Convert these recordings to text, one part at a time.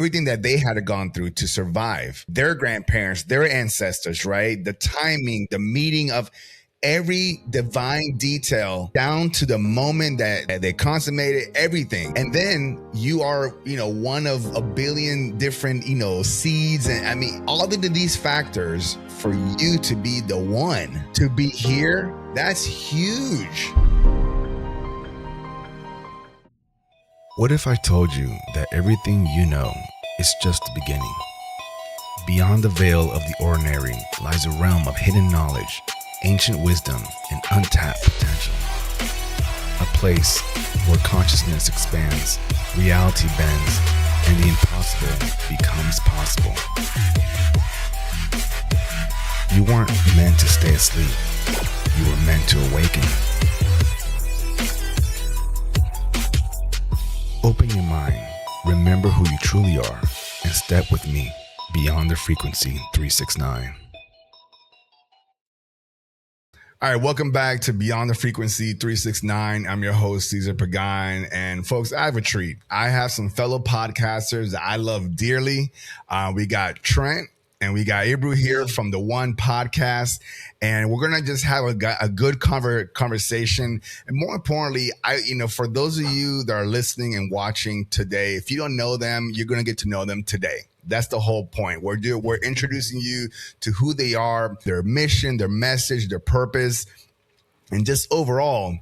everything that they had gone through to survive, their grandparents, their ancestors, right? The timing, the meeting of every divine detail down to the moment that they consummated everything. And then you are, one of a billion different, seeds. And I mean, all of these factors for you to be the one to be here, that's huge. What if I told you that everything you know is just the beginning? Beyond the veil of the ordinary lies a realm of hidden knowledge, ancient wisdom, and untapped potential. A place where consciousness expands, reality bends, and the impossible becomes possible. You weren't meant to stay asleep. You were meant to awaken. Open your mind, remember who you truly are, and step with me beyond the frequency 369. All right, welcome back to Beyond the Frequency 369. I'm your host, Cesar Pagan. And folks, I have a treat. I have some fellow podcasters that I love dearly. We got Trent and we got Ebru here from the One Podcast. And we're going to just have a good conversation. And more importantly, for those of you that are listening and watching today, if you don't know them, you're going to get to know them today. That's the whole point. We're introducing you to who they are, their mission, their message, their purpose, and just overall,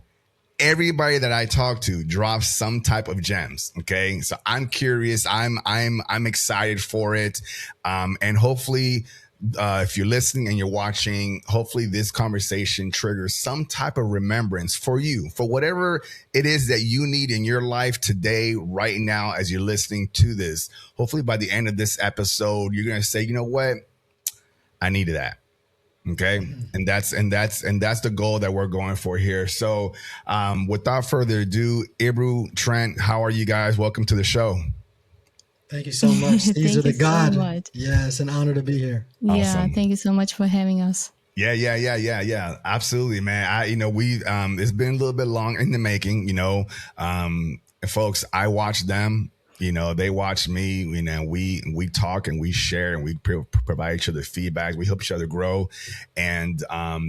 everybody that I talk to drops some type of gems. Okay, so I'm curious. I'm excited for it, and hopefully, if you're listening and you're watching, hopefully this conversation triggers some type of remembrance for you, for whatever it is that you need in your life today, right now, as you're listening to this. Hopefully by the end of this episode, you're going to say, you know what? I needed that. Okay. And that's the goal that we're going for here. So without further ado, Ebru, Trent, how are you guys? Welcome to the show. Thank you so much, Caesar the God. So much. Yeah, it's an honor to be here. Yeah, awesome. Thank you so much for having us. Yeah. Absolutely, man. We it's been a little bit long in the making, folks. I watch them, they watch me, we talk and we share and we provide each other feedback. We help each other grow. And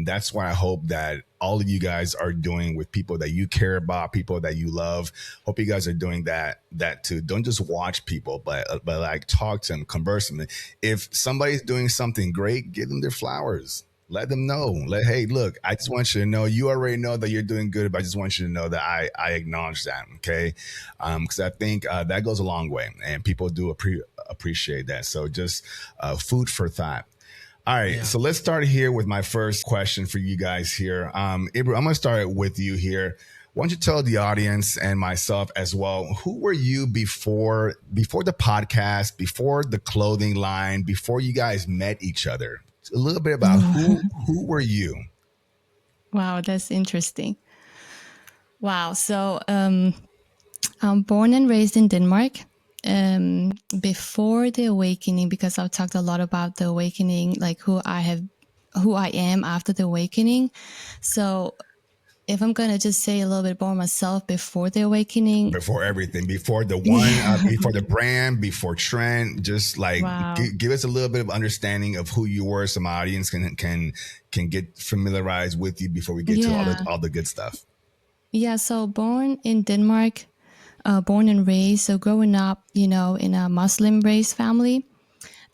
that's why I hope that all of you guys are doing with people that you care about, people that you love. Hope you guys are doing that too. Don't just watch people, but like talk to them, converse with them. If somebody's doing something great, give them their flowers. Let them know. Hey, look, I just want you to know, you already know that you're doing good, but I just want you to know that I acknowledge that, okay? Because I think that goes a long way, and people do appreciate that. So just food for thought. All right, So let's start here with my first question for you guys here. Ebru, I'm going to start with you here. Why don't you tell the audience and myself as well, who were you before the podcast, before the clothing line, before you guys met each other? A little bit about who were you? Wow, that's interesting. Wow. So I'm born and raised in Denmark. Before the awakening, because I've talked a lot about the awakening, like who I am after the awakening. So if I'm going to just say a little bit more myself before the awakening. Before everything, before the one, before the brand, before Trent, just like give us a little bit of understanding of who you were. Some audience can get familiarized with you before we get to all the good stuff. Yeah, so born in Denmark, born and raised. So growing up, in a Muslim-raised family.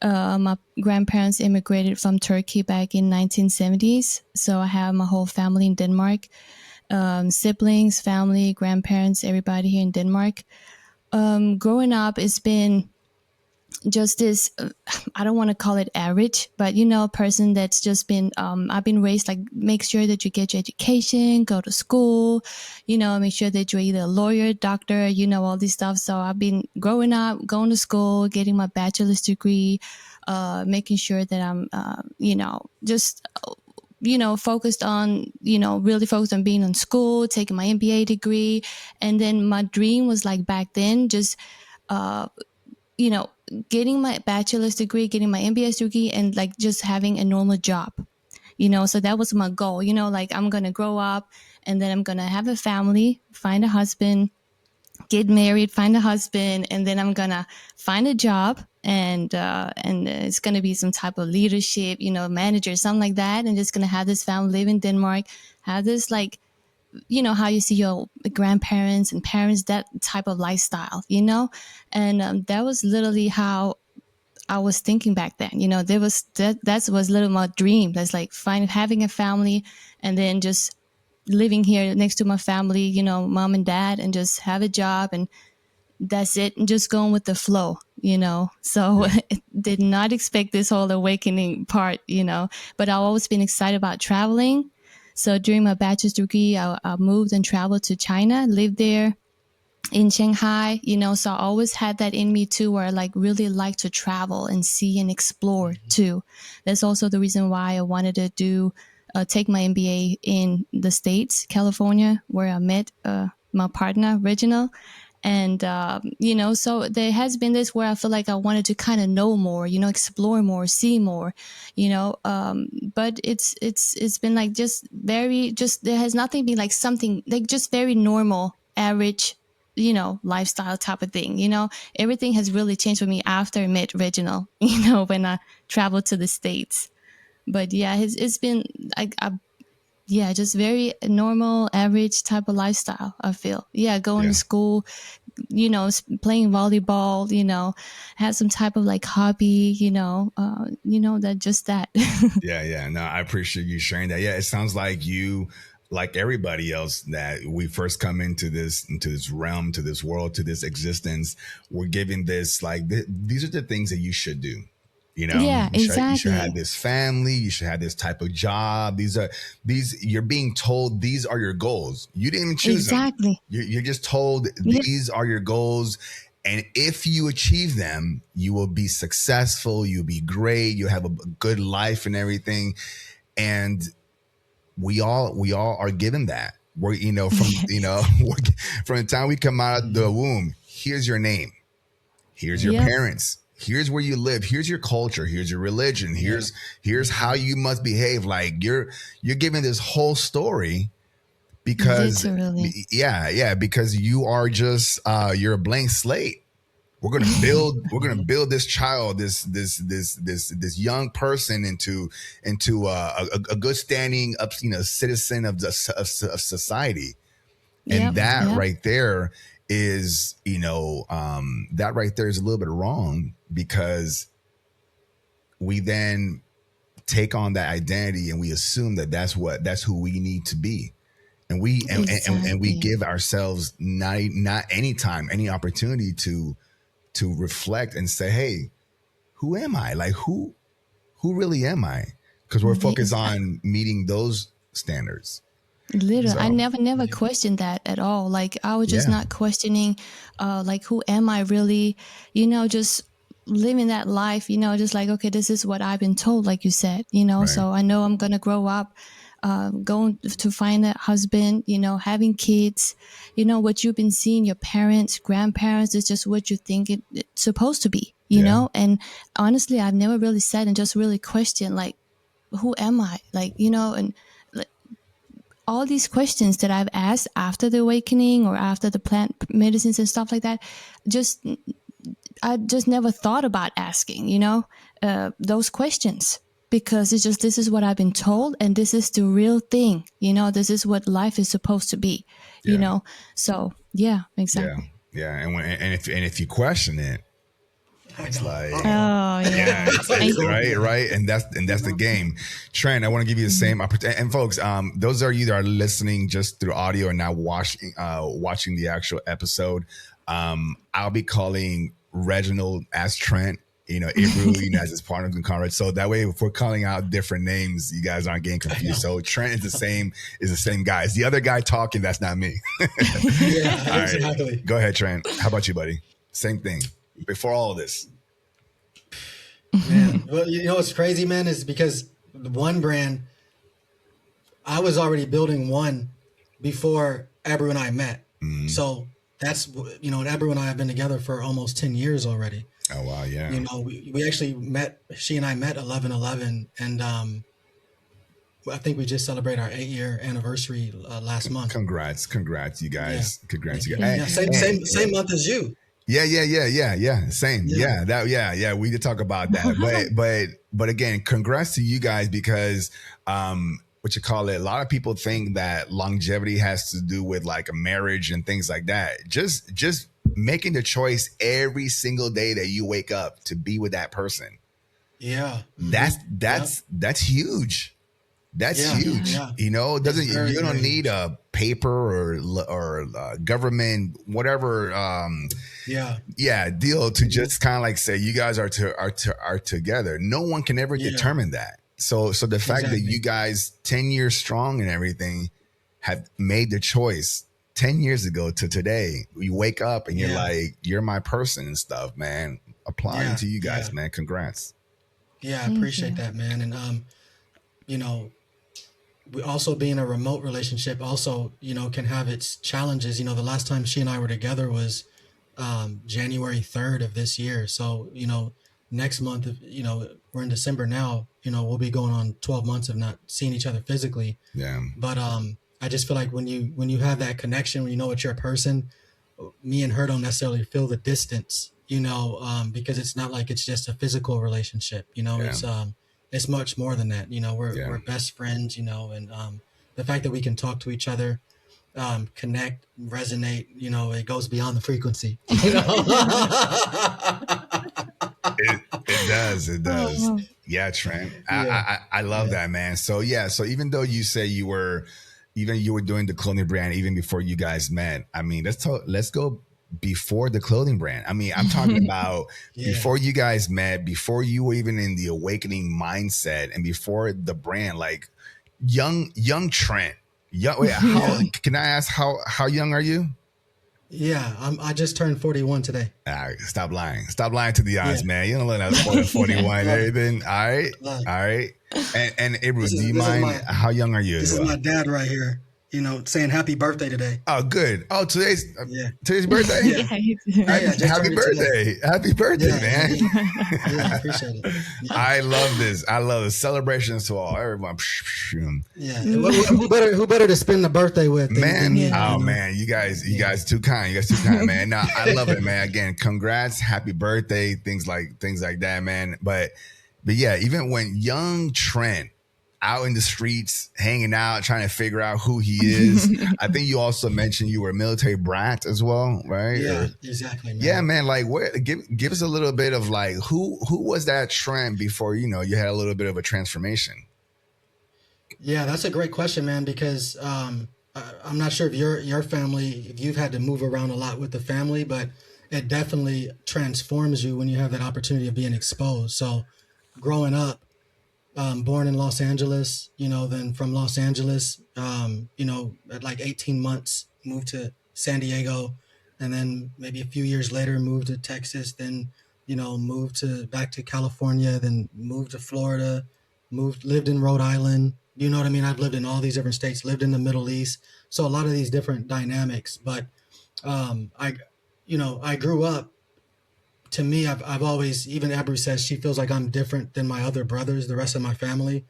My grandparents immigrated from Turkey back in 1970s. So I have my whole family in Denmark. Siblings, family, grandparents, everybody here in Denmark. Growing up, it's been just this, I don't want to call it average, but, a person that's just been, I've been raised like, make sure that you get your education, go to school, make sure that you're either a lawyer, doctor, all this stuff. So I've been growing up, going to school, getting my bachelor's degree, making sure that I'm, just focused on, really focused on being in school, taking my MBA degree. And then my dream was like back then, just, getting my bachelor's degree, getting my MBA degree, and like just having a normal job, so that was my goal, like I'm going to grow up and then I'm going to have a family, find a husband, get married, find a husband, and then I'm gonna find a job, and it's gonna be some type of leadership, manager, something like that, and just gonna have this family live in Denmark, have this like, how you see your grandparents and parents, that type of lifestyle, and that was literally how I was thinking back then. There was that was little my dream. That's like having a family, and then just living here next to my family, mom and dad, and just have a job, and that's it, and just going with the flow, So did not expect this whole awakening part, but I've always been excited about traveling. So during my bachelor's degree, I moved and traveled to China, lived there in Shanghai, so I always had that in me too, where I like really like to travel and see and explore too. That's also the reason why I wanted to take my MBA in the States, California, where I met my partner, Reginald. And, so there has been this where I feel like I wanted to kind of know more, explore more, see more, but it's been like there has nothing been like something like just very normal, average, lifestyle type of thing, everything has really changed for me after I met Reginald, when I traveled to the States. But yeah, it's been like, just very normal, average type of lifestyle, I feel. Yeah, going to school, playing volleyball, had some type of like hobby, that. Yeah. No, I appreciate you sharing that. Yeah, it sounds like you, like everybody else, that we first come into this realm, to this world, to this existence, we're given this like these are the things that you should do. Yeah, you should exactly. have this family. You should have this type of job. You're being told these are your goals. You didn't even choose them. Exactly. You're just told these are your goals. And if you achieve them, you will be successful. You'll be great. You'll have a good life and everything. And we all are given that. We're, from, from the time we come out of the womb, here's your name. Here's your parents. Here's where you live. Here's your culture. Here's your religion. Here's how you must behave. Like you're given this whole story because literally. because you are just you're a blank slate. We're gonna build this child, this young person into a good standing up, citizen of society. And right there is, that right there is a little bit wrong, because we then take on that identity and we assume that that's who we need to be. And we and we give ourselves not any time, any opportunity to reflect and say, hey, who am I? Like who really am I? Because we're focused on meeting those standards. Literally, so, I never questioned that at all. Like I was just not questioning, like who am I really? Just living that life. Just like, okay, this is what I've been told, like you said. Right. So I know I'm gonna grow up, going to find a husband. Having kids. What you've been seeing your parents, grandparents is just what you think it's supposed to be. You know, and honestly, I've never really said and just really questioned, like, who am I? Like, and all these questions that I've asked after the awakening or after the plant medicines and stuff like that, I just never thought about asking, those questions, because it's just, this is what I've been told and this is the real thing, this is what life is supposed to be, so yeah, exactly. Yeah. And if you question it, it's like, right. And that's the game. Trent, I want to give you the same opportunity. And folks, those are you that are listening just through audio and now watching the actual episode. I'll be calling Reginald as Trent, Ebru, as his partner in Conrad. So that way, if we're calling out different names, you guys aren't getting confused. So Trent is the same guy. It's the other guy talking. That's not me. Yeah, exactly. Right. Go ahead, Trent. How about you, buddy? Same thing. Before all of this. Man, well, what's crazy, man, is because the one brand, I was already building one before Ebru and I met. Mm-hmm. So that's, Ebru and I have been together for almost 10 years already. Oh, wow. Yeah. We actually met, she and I met 11/11. And I think we just celebrated our 8-year anniversary last month. Congrats, you Yeah. guys. Congrats, Thank you you. guys. Yeah. Same month as you. Yeah. Same. Yeah. We did talk about that. But again, congrats to you guys because what you call it, a lot of people think that longevity has to do with like a marriage and things like that. Just making the choice every single day that you wake up to be with that person. Yeah. That's huge. That's huge. Yeah. You know, doesn't Very, you don't very need huge. a paper or government whatever deal to just kind of like say you guys are together. No one can ever determine that. So the fact that you guys 10 years strong and everything have made the choice 10 years ago to today, you wake up and you're like, you're my person and stuff, man. Applauding to you guys, man. Congrats. Yeah, I appreciate that, man. And you know, we also being a remote relationship also, you know, can have its challenges. You know, the last time she and I were together was January 3rd of this year. So, you know, next month, you know, we're in December now, you know, we'll be going on 12 months of not seeing each other physically. Yeah. But I just feel like when you have that connection, when you know it's your person, me and her don't necessarily feel the distance, you know, because it's not like it's just a physical relationship, you know, it's much more than that. You know, we're best friends, you know, and the fact that we can talk to each other, connect, resonate, you know, it goes beyond the frequency. You know? It does. Oh. Yeah, Trent. I love that, man. So even though you say you were doing the clothing brand even before you guys met, I mean, let's go before the clothing brand. I mean, I'm talking about before you guys met, before you were even in the awakening mindset, and before the brand, like young Trent. Can I ask how young are you? Yeah, I just turned 41 today. Stop lying to the eyes, man. You don't look like 41 and everything. All right. And Ebru, do you mind? How young are you? This is my dad right here. You know, saying happy birthday today. Oh, good. Oh, today's birthday. Happy birthday! Happy birthday, man! Yeah, I appreciate it. Yeah. I love this. Celebrations to all everyone. Yeah, who better to spend the birthday with, man? Than oh man, you guys too kind. You guys too kind, man. No, I love it, man. Again, congrats, happy birthday, things like that, man. But yeah, even when young Trent out in the streets, hanging out, trying to figure out who he is. I think you also mentioned you were a military brat as well, right? Yeah, exactly. Man. Yeah, man. Like, give us a little bit of like who was that Trent before you had a little bit of a transformation. Yeah, that's a great question, man. Because I'm not sure if your family, if you've had to move around a lot with the family, but it definitely transforms you when you have that opportunity of being exposed. So, growing up. Born in Los Angeles, you know, then from Los Angeles, you know, at like 18 months, moved to San Diego, and then maybe a few years later moved to Texas, then, you know, back to California, then moved to Florida, lived in Rhode Island. You know what I mean? I've lived in all these different states, lived in the Middle East. So a lot of these different dynamics, but I grew up. To me, I've always, even Ebru says she feels like I'm different than my other brothers, the rest of my family.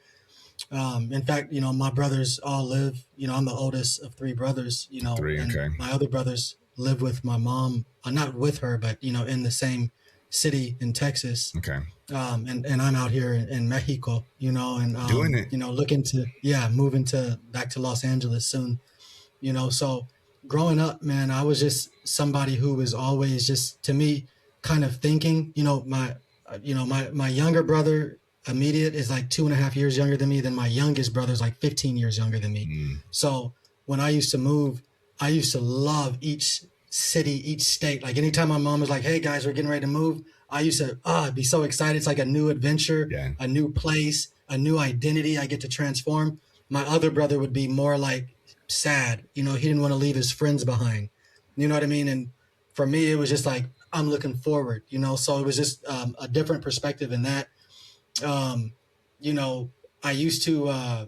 In fact, you know, my brothers all live, you know, I'm the oldest of 3 brothers, you know, and my other brothers live with my mom, not with her, but, you know, in the same city in Texas. Okay. And I'm out here in Mexico, you know, and, doing it, you know, looking to, moving back to Los Angeles soon, you know, so growing up, man, I was just somebody who was always just, to me, kind of thinking, you know, my younger brother immediate is like 2.5 years younger than me. Then my youngest brother is like 15 years younger than me. So when I used to move, I used to love each city, each state. Like anytime my mom was like, "Hey guys, we're getting ready to move," I used to be so excited. It's like a new adventure, a new place, a new identity I get to transform. My other brother would be more like sad. You know, he didn't want to leave his friends behind. You know what I mean? And for me, it was just like, I'm looking forward, you know, so it was just a different perspective in that. You know, I used to,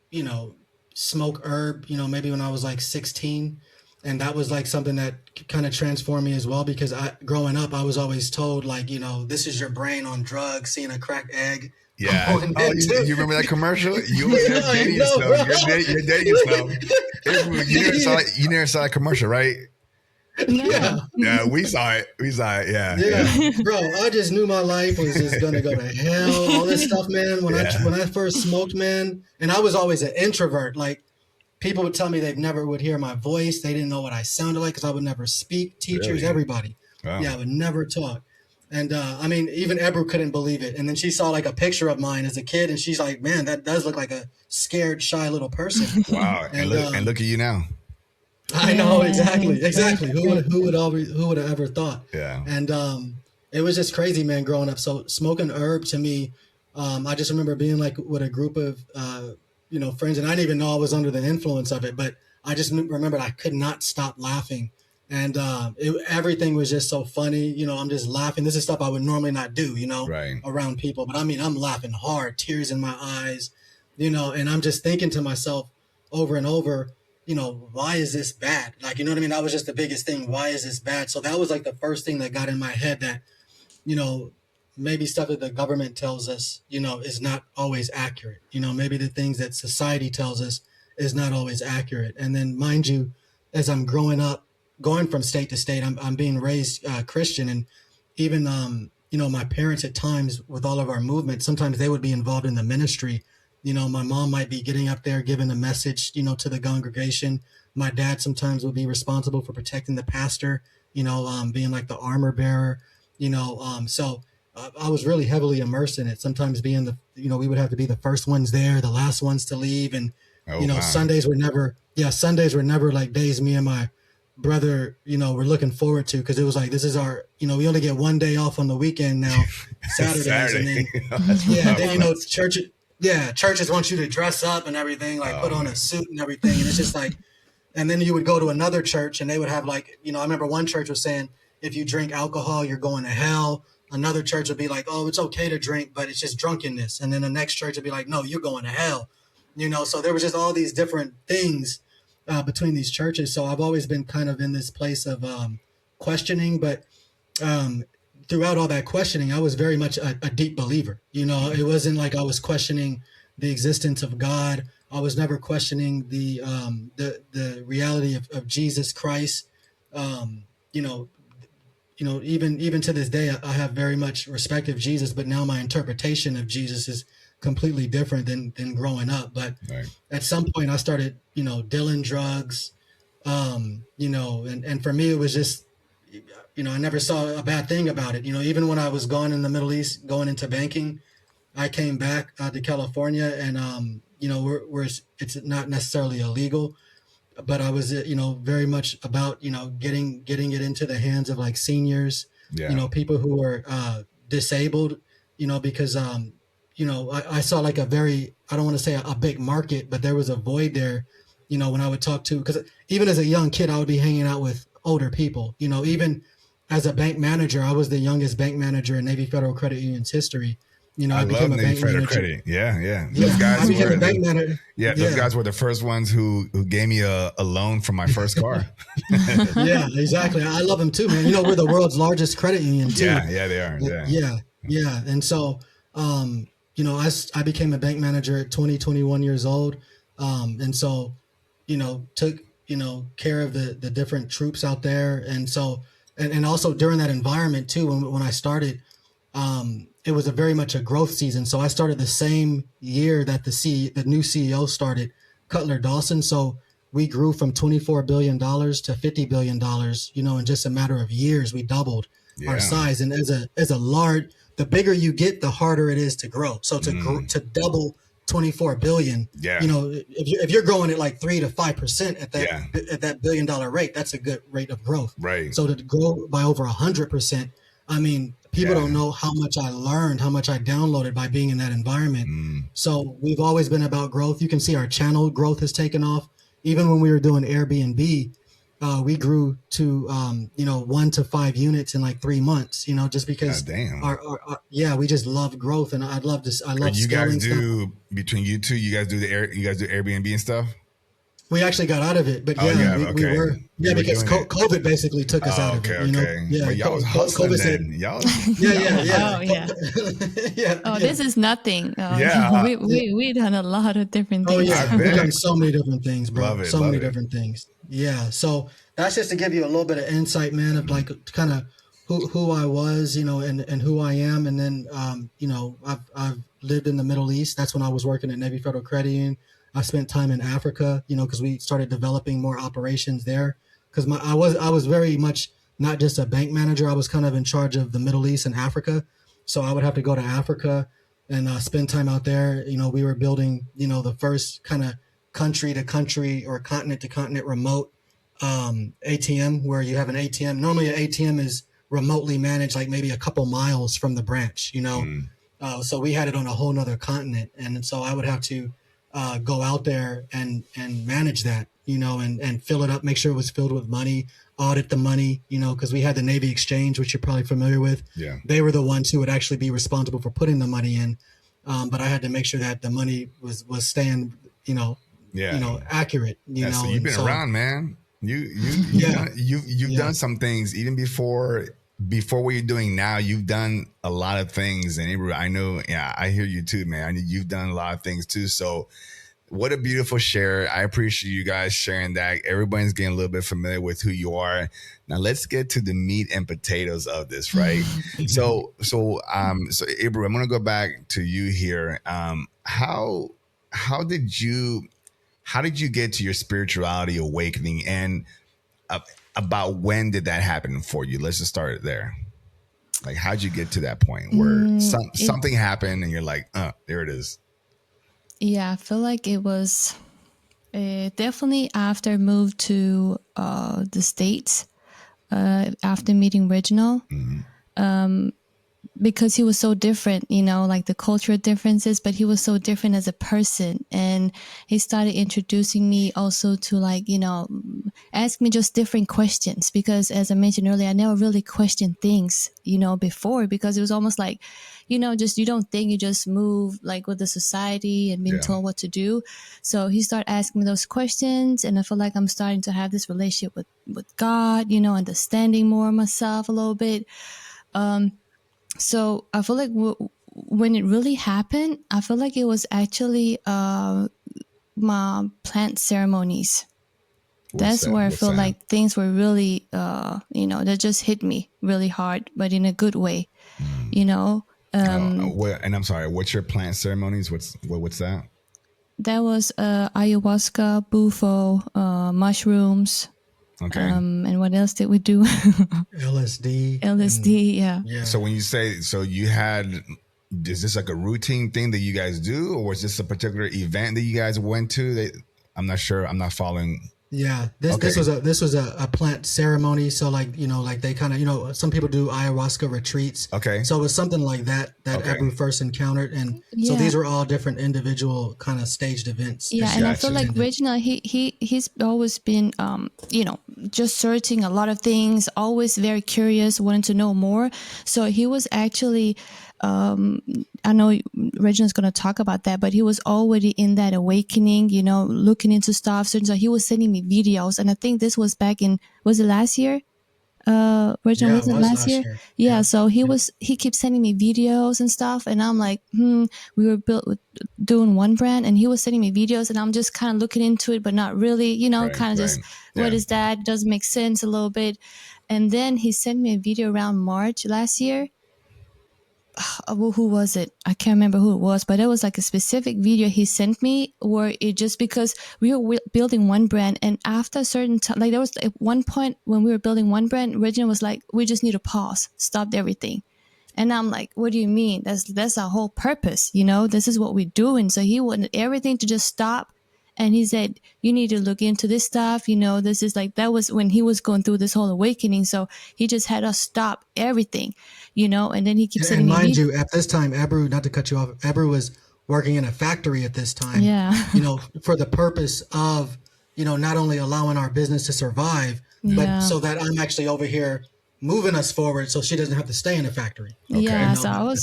you know, smoke herb, you know, maybe when I was like 16. And that was like something that kind of transformed me as well, because growing up, I was always told, like, this is your brain on drugs, seeing a cracked egg. Yeah. Oh, you remember that commercial? You were dating yourself. You're dating yourself. You never saw that commercial, right? Yeah. Yeah, we saw it. Yeah. Bro, I just knew my life was just gonna go to hell. All this stuff, man. When I first smoked, man, and I was always an introvert. Like, people would tell me they never would hear my voice. They didn't know what I sounded like because I would never speak. Teachers, really? Everybody. Wow. Yeah, I would never talk. And I mean, even Ebru couldn't believe it. And then she saw like a picture of mine as a kid, and she's like, "Man, that does look like a scared, shy little person." Wow! And look at you now. I know, exactly. Who would have ever thought? Yeah. And it was just crazy, man, growing up. So smoking herb to me, I just remember being like with a group of friends, and I didn't even know I was under the influence of it, but I just remembered I could not stop laughing, and everything was just so funny. I'm just laughing. This is stuff I would normally not do, right, around people. But I mean, I'm laughing hard, tears in my eyes, and I'm just thinking to myself over and over, why is this bad? Like, you know what I mean? That was just the biggest thing. Why is this bad? So that was like the first thing that got in my head, that, maybe stuff that the government tells us, is not always accurate. Maybe the things that society tells us is not always accurate. And then, mind you, as I'm growing up, going from state to state, I'm being raised Christian. And even, my parents at times, with all of our movement, sometimes they would be involved in the ministry. My mom might be getting up there, giving a message, to the congregation. My dad sometimes would be responsible for protecting the pastor, being like the armor bearer, so I was really heavily immersed in it. Sometimes being we would have to be the first ones there, the last ones to leave. And, wow. Sundays were never like days me and my brother, we're looking forward to, because it was like, this is our, we only get one day off on the weekend now, Saturdays. Saturday. And then, then, churches want you to dress up and everything, like put on a suit and everything. And it's just like, and then you would go to another church and they would have like, I remember one church was saying, if you drink alcohol, you're going to hell. Another church would be like, oh, it's okay to drink, but it's just drunkenness. And then the next church would be like, no, you're going to hell. So there was just all these different things between these churches. So I've always been kind of in this place of questioning, but throughout all that questioning, I was very much a deep believer. It wasn't like I was questioning the existence of God. I was never questioning the reality of Jesus Christ. Even to this day, I have very much respect of Jesus, but now my interpretation of Jesus is completely different than growing up. But right. At some point I started, dealing drugs, and for me, it was just, I never saw a bad thing about it. Even when I was gone in the Middle East, going into banking, I came back to California, and, where it's not necessarily illegal, but I was, very much about, getting it into the hands of like seniors, people who were disabled, because, I saw like a very, I don't want to say a big market, but there was a void there, when I would talk to, because even as a young kid, I would be hanging out with older people, even as a bank manager. I was the youngest bank manager in Navy Federal Credit Union's history. I became love Navy Federal Credit. Yeah. Those guys were those guys were the first ones who gave me a loan for my first car. Yeah, exactly. I love them too, man. We're the world's largest credit union too. Yeah, they are. Yeah. And so, I became a bank manager at 21 years old. And so, took, care of the different troops out there. And so, and also during that environment too, when I started, it was a very much a growth season. So I started the same year that the new CEO started, Cutler Dawson. So we grew from $24 billion to $50 billion, in just a matter of years. We doubled our size. And as a large, the bigger you get, the harder it is to grow. So to double 24 billion, if you're growing at like 3 to 5% at that $1 billion rate, that's a good rate of growth. Right. So to grow by over 100%, I mean, people don't know how much I learned, how much I downloaded by being in that environment. So we've always been about growth. You can see our channel growth has taken off. Even when we were doing Airbnb, we grew to 1 to 5 units in like 3 months. Just because we just love growth, and I love you guys do stuff. Between you two, you guys do Airbnb and stuff. We actually got out of it, but Oh, yeah, yeah, we okay. were, You were because doing it. COVID basically took us out Oh, of okay, it, you know? okay. Yeah. But y'all was hustling COVID said, then. Y'all, yeah, y'all yeah, was yeah. Oh yeah. Yeah, Oh, yeah. this is nothing. yeah. We done a lot of different Oh things. I yeah, we've bet. done so many different things, Love bro. it, So love many it. different things. Yeah. So that's just to give you a little bit of insight, man, of like kind of who I was, you know, and who I am. And then, you know, I've lived in the Middle East. That's when I was working at Navy Federal Credit Union. I spent time in Africa, you know, because we started developing more operations there. Because I was very much not just a bank manager. I was kind of in charge of the Middle East and Africa. So I would have to go to Africa and spend time out there. You know, we were building, you know, the first kind of country to country or continent to continent remote ATM, where you have an ATM. Normally an ATM is remotely managed, like maybe a couple miles from the branch, you know. So we had it on a whole nother continent. And so I would have to go out there and manage that, you know, and fill it up, make sure it was filled with money, audit the money, you know, because we had the Navy Exchange, which you're probably familiar with. Yeah. They were the ones who would actually be responsible for putting the money in. But I had to make sure that the money was staying, you know, accurate, you Yeah, know. so you've been around, man. You've done some things even before what you're doing now. You've done a lot of things, and Ebru, I know. Yeah, I hear you too, man. I know you've done a lot of things too. So, what a beautiful share. I appreciate you guys sharing that. Everybody's getting a little bit familiar with who you are. Now, let's get to the meat and potatoes of this, right? so Ebru, I'm gonna go back to you here. How did you get to your spirituality awakening, and about when did that happen for you? Let's just start it there. Like, how'd you get to that point where something happened and you're like, there it is? Yeah, I feel like it was definitely after I moved to the States, after meeting Reginald. Because he was so different, you know, like the cultural differences, but he was so different as a person. And he started introducing me also to, like, you know, ask me just different questions, because as I mentioned earlier, I never really questioned things, you know, before, because it was almost like, you know, just, you don't think, you just move like with the society and being told what to do. So he started asking me those questions, and I feel like I'm starting to have this relationship with God, you know, understanding more of myself a little bit. So I feel like when it really happened, I feel like it was actually my plant ceremonies. That's where I feel like things were really, you know, that just hit me really hard, but in a good way, you know. And I'm sorry, what's your plant ceremonies? What's that? That was ayahuasca, bufo, mushrooms. Okay. And what else did we do? LSD. LSD, yeah. So when you say, is this like a routine thing that you guys do, or was this a particular event that you guys went to? I'm not sure. I'm not following. Yeah, this was a plant ceremony. So, like, you know, like they kind of, you know, some people do ayahuasca retreats. Okay. So it was something like that Ebru first encountered, and so these were all different individual kind of staged events. Yeah, and I feel like Reginald, he's always been, you know, just searching a lot of things, always very curious, wanting to know more. So he was actually, I know Reginald's going to talk about that, but he was already in that awakening, you know, looking into stuff. So he was sending me videos, and I think this was back in, was it last year? Reginald, was it last year? Yeah. So he keeps sending me videos and stuff, and I'm like, we were doing one brand, and he was sending me videos, and I'm just kind of looking into it, but not really, you know, what is that? Doesn't make sense a little bit. And then he sent me a video around March last year. Who was it? I can't remember who it was, but it was like a specific video he sent me where it just, because we were building one brand, and after a certain time, like there was at one point when we were building one brand, Reginald was like, we just need to pause, stopped everything. And I'm like, what do you mean? That's our whole purpose, you know, this is what we're doing. So he wanted everything to just stop. And he said, you need to look into this stuff. You know, this is like, that was when he was going through this whole awakening. So he just had us stop everything, you know, and then he keeps saying, mind you, at this time, Ebru, not to cut you off, Ebru was working in a factory at this time, you know, for the purpose of, you know, not only allowing our business to survive, but so that I'm actually over here moving us forward so she doesn't have to stay in the factory. Yeah, You so know?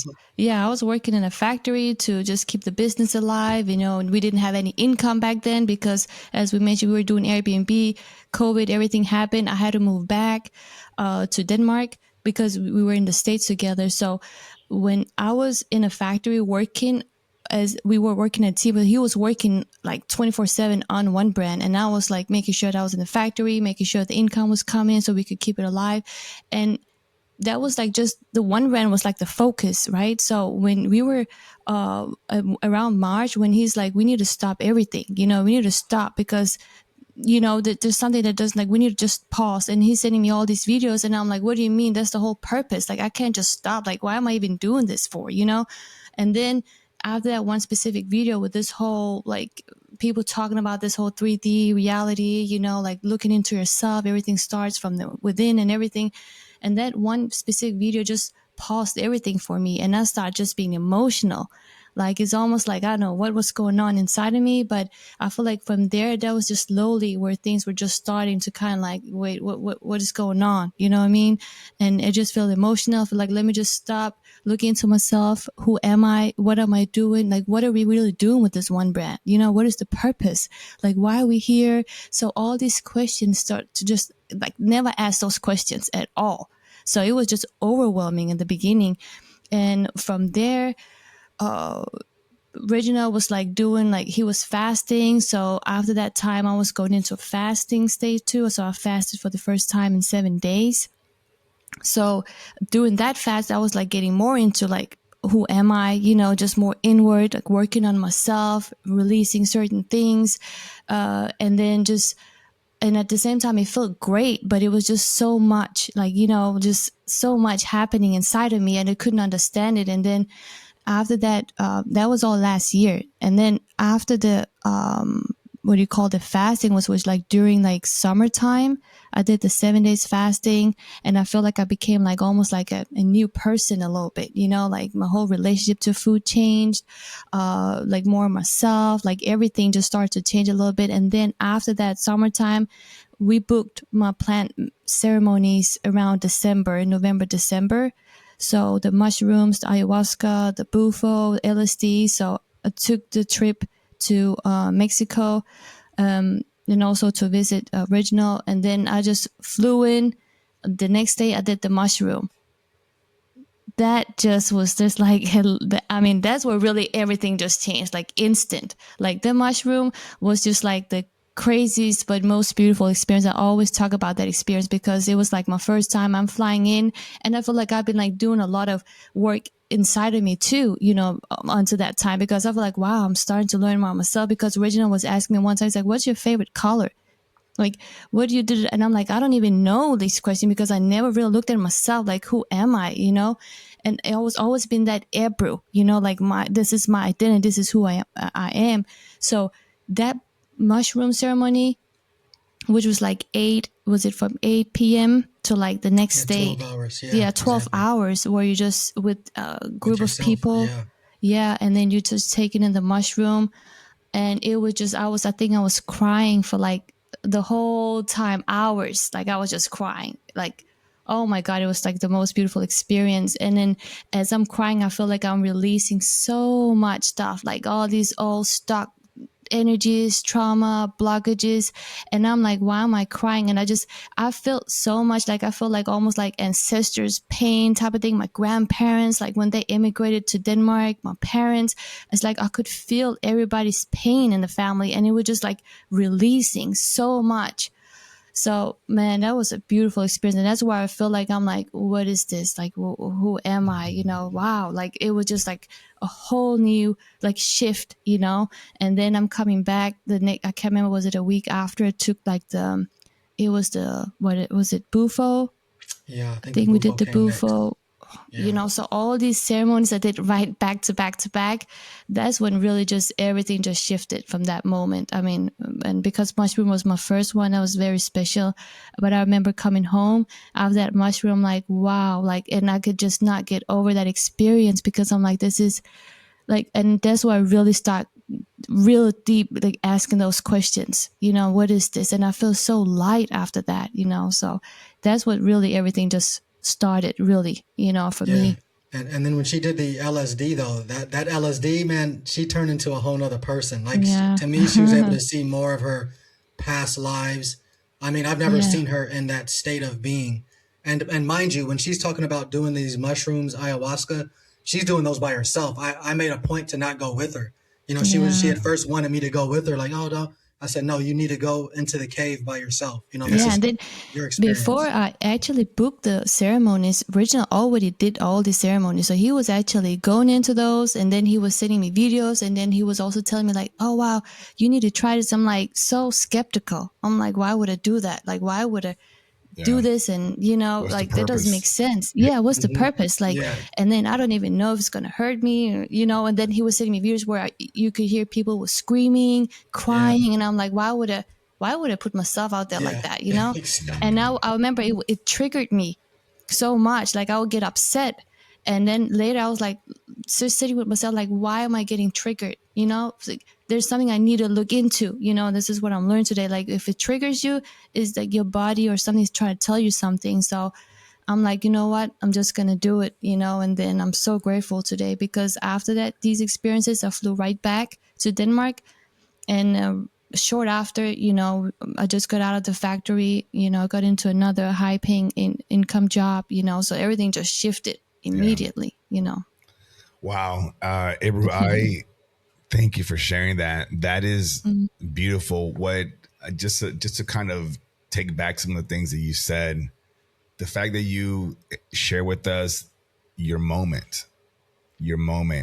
I was working in a factory to just keep the business alive, and we didn't have any income back then because, as we mentioned, we were doing Airbnb, COVID, everything happened. I had to move back to Denmark because we were in the States together. So when I was in a factory working, as we were working at team, but he was working like 24/7 on one brand, and I was like making sure that I was in the factory, making sure the income was coming so we could keep it alive. And that was like just the one brand was like the focus, right? So when we were around March, when he's like, we need to stop everything, we need to stop because there's something that doesn't, like, we need to just pause. And he's sending me all these videos, and I'm like, what do you mean? That's the whole purpose. Like, I can't just stop. Like, why am I even doing this for? And then after that one specific video with this whole, like, people talking about this whole 3D reality, like looking into yourself, everything starts from the within and everything. And that one specific video just paused everything for me. And I started just being emotional. Like, it's almost like, I don't know what was going on inside of me, but I feel like from there, that was just slowly where things were just starting to kind of like, wait, what is going on? You know what I mean? And it just felt emotional. I feel like, let me just stop, look into myself. Who am I? What am I doing? Like, what are we really doing with this one brand? What is the purpose? Like, why are we here? So all these questions start to just like never ask those questions at all. So it was just overwhelming in the beginning. And from there, Reginald was like doing, like, he was fasting. So after that time, I was going into a fasting state too. So I fasted for the first time in 7 days. So during that fast, I was like getting more into like, who am I? Just more inward, like working on myself, releasing certain things. And then and at the same time, it felt great, but it was just so much, like, just so much happening inside of me, and I couldn't understand it. And then after that, that was all last year. And then after the, the fasting was like during like summertime, I did the 7 days fasting, and I feel like I became like almost like a new person a little bit, like my whole relationship to food changed, like more myself, like everything just started to change a little bit. And then after that summertime, we booked my plant ceremonies around November, December. So the mushrooms, the ayahuasca, the bufo, LSD. So I took the trip to Mexico, and also to visit Reginald. And then I just flew in. The next day I did the mushroom. That just was just like, I mean, that's where really everything just changed, like instant. Like the mushroom was just like the craziest but most beautiful experience. I always talk about that experience because it was like my first time I'm flying in, and I feel like I've been like doing a lot of work inside of me too, until that time, because I feel like, wow, I'm starting to learn more myself. Because Reginald was asking me one time, he's like, what's your favorite color? Like, what do you do? And I'm like, I don't even know this question because I never really looked at myself. Like, who am I? And it was always been that Ebru, like this is my identity. This is who I am. So that mushroom ceremony, which was like from 8 p.m. to like the next day. 12 hours. Yeah, 12 exactly. hours where you just with a group of people. Yeah. And then you just taking in the mushroom. And it was just, I think I was crying for like the whole time, hours. Like I was just crying. Like, oh my God, it was like the most beautiful experience. And then as I'm crying, I feel like I'm releasing so much stuff, like all these old stuck energies, trauma, blockages. And I'm like, why am I crying? And I felt so much, like I feel like almost like ancestors' pain type of thing. My grandparents, like when they immigrated to Denmark, my parents, it's like I could feel everybody's pain in the family, and it was just like releasing so much. So, man, that was a beautiful experience. And that's why I feel like I'm like, what is this? Like, who am I? Wow. Like, it was just like a whole new, like, shift, And then I'm coming back I can't remember, was it a week after? It took like was it Bufo? Yeah, I think we did the Bufo. Next. Yeah. So all these ceremonies I did right back to back to back, that's when really just everything just shifted from that moment. I mean, and because mushroom was my first one, that was very special. But I remember coming home after that mushroom, like, wow, like, and I could just not get over that experience because I'm like, this is like, and that's why I really start real deep, like asking those questions, what is this? And I feel so light after that, so that's what really everything just started really, for Yeah. me. And then when she did the LSD though, that LSD, man, she turned into a whole nother person. Like Yeah. to me, she was able to see more of her past lives. I mean, I've never Yeah. seen her in that state of being. And mind you, when she's talking about doing these mushrooms, ayahuasca, she's doing those by herself. I made a point to not go with her. She Yeah. at first wanted me to go with her, like, oh no. I said, no, you need to go into the cave by yourself. This Yeah, is and then your before experience. I actually booked the ceremonies, Reginald already did all the ceremonies. So he was actually going into those, and then he was sending me videos, and then he was also telling me like, oh wow, you need to try this. I'm like so skeptical. I'm like, why would I do that? Like, why would I do this? And What's the like that doesn't make purpose? sense. Yeah. Yeah, what's the Hmm. purpose? Like, Yeah. and then I don't even know if it's gonna hurt me, and then he was sending me videos where you could hear people were screaming, Yeah. crying, and I'm like, why would I put myself out there like Yeah. that, And Exactly. now I remember it triggered me so much. Like I would get upset, and then later I was like, just sitting with myself, like, why am I getting triggered? It's like, there's something I need to look into. This is what I'm learning today. Like if it triggers you, is like your body or something's trying to tell you something. So I'm like, you know what? I'm just gonna do it. And then I'm so grateful today because after that, these experiences, I flew right back to Denmark, and short after, I just got out of the factory, got into another high paying income job, so everything just shifted Yeah. immediately. Wow. Ebru, I thank you for sharing that. That is Mhm. beautiful. What just to kind of take back some of the things that you said, the fact that you share with us your moment,